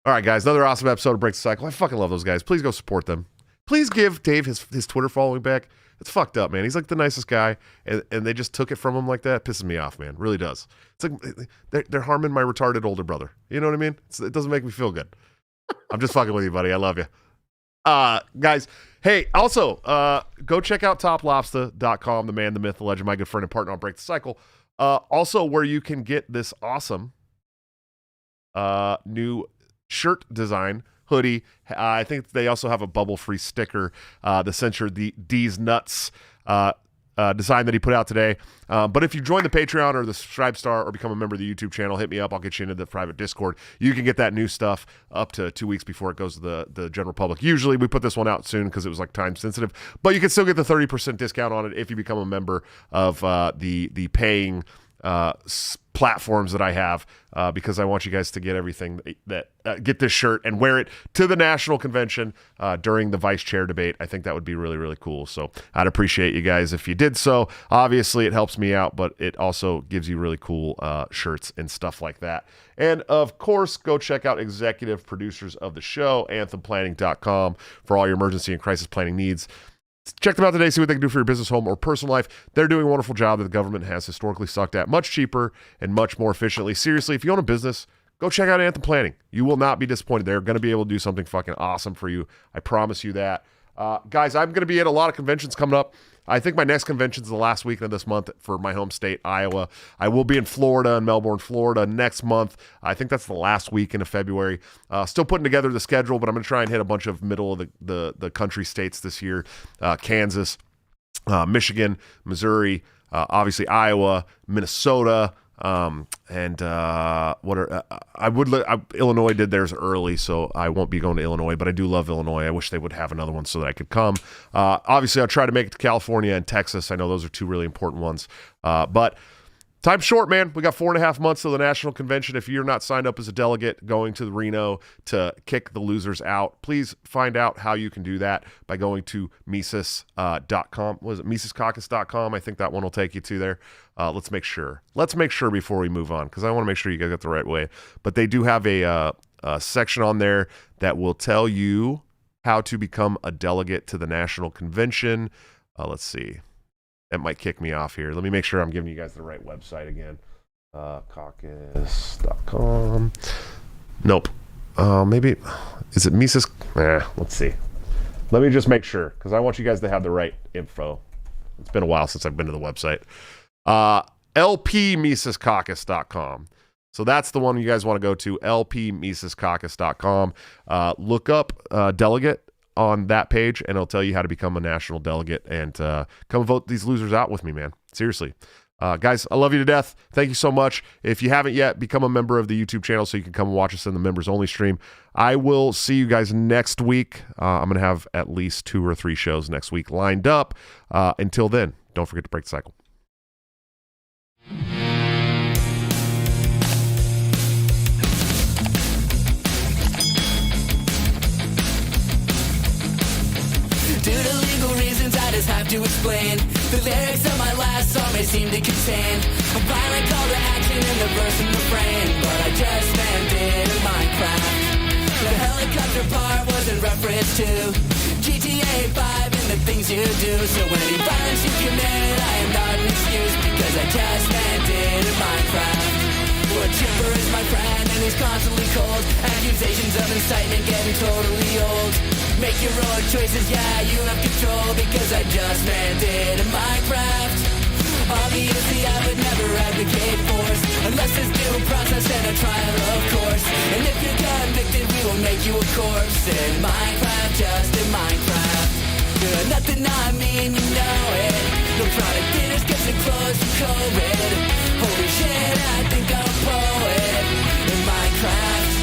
right, guys. Another awesome episode of Break the Cycle. I fucking love those guys. Please go support them. Please give Dave his Twitter following back. It's fucked up, man. He's like the nicest guy, and they just took it from him like that. It pisses me off, man. It really does. It's like they're harming my retarded older brother. You know what I mean? It doesn't make me feel good. I'm just fucking with you, buddy. I love you. Guys, hey, also, go check out toplobster.com, the man, the myth, the legend, my good friend and partner on Break the Cycle. Also, where you can get this awesome new shirt design, hoodie. I think they also have a bubble-free sticker, the Censure the D's Nuts design that he put out today. But if you join the Patreon or the Subscribe Star or become a member of the YouTube channel, hit me up. I'll get you into the private Discord. You can get that new stuff up to 2 weeks before it goes to the general public. Usually we put this one out soon because it was like time sensitive, but you can still get the 30% discount on it if you become a member of the paying platforms that I have, because I want you guys to get everything that get this shirt and wear it to the national convention during the vice chair debate. I think that would be really, really cool. So I'd appreciate you guys if you did so. Obviously, it helps me out, but it also gives you really cool shirts and stuff like that. And of course, go check out executive producers of the show, anthemplanning.com, for all your emergency and crisis planning needs. Check them out today, see what they can do for your business, home, or personal life. They're doing a wonderful job that the government has historically sucked at, much cheaper and much more efficiently. Seriously, if you own a business, go check out Anthem Planning. You will not be disappointed. They're going to be able to do something fucking awesome for you. I promise you that. Guys, I'm going to be at a lot of conventions coming up. I think my next convention is the last weekend of this month for my home state, Iowa. I will be in Florida, in Melbourne, Florida next month. I think that's the last weekend of February. Still putting together the schedule, but I'm going to try and hit a bunch of middle of the country states this year. Kansas, Michigan, Missouri, obviously Iowa, Minnesota, Illinois did theirs early, so I won't be going to Illinois, but I do love Illinois. I wish they would have another one so that I could come. Obviously, I'll try to make it to California and Texas. I know those are 2 really important ones. But time's short, man. We got 4.5 months to the national convention. If you're not signed up as a delegate going to the Reno to kick the losers out, please find out how you can do that by going to Mises.com. Was it MisesCaucus.com? I think that one will take you to there. Let's make sure. Let's make sure before we move on, because I want to make sure you guys get the right way. But they do have a section on there that will tell you how to become a delegate to the national convention. Let's see. That might kick me off here. Let me make sure I'm giving you guys the right website again. Caucus.com. Nope. Maybe. Is it Mises? Let's see. Let me just make sure, because I want you guys to have the right info. It's been a while since I've been to the website. LPMisesCaucus.com. So that's the one you guys want to go to, LPMisesCaucus.com. Look up delegate on that page, and it'll tell you how to become a national delegate and come vote these losers out with me, man. Seriously. Guys, I love you to death. Thank you so much. If you haven't yet, become a member of the YouTube channel so you can come and watch us in the members only stream. I will see you guys next week. I'm going to have at least 2 or 3 shows next week lined up. Until then, don't forget to break the cycle. Due to legal reasons, I decided have to explain. The lyrics of my last song may seem to contain a violent call to action in the verse and refrain, but I just meant it in Minecraft. The helicopter part was in reference to GTA 5 and the things you do. So any violence you commit, I am not an excuse, because I just meant it in Minecraft. Well, Chipper is my friend and he's constantly cold. Accusations of incitement getting totally old. Make your own choices, yeah, you have control, because I just meant it in Minecraft. Obviously I would never advocate force, unless there's due process and a trial, of course. And if you're convicted, we will make you a corpse in Minecraft, just in Minecraft. Nothing I mean, you know it. No product dinners, gets it close to COVID. Holy shit, I think I'm a poet in Minecraft.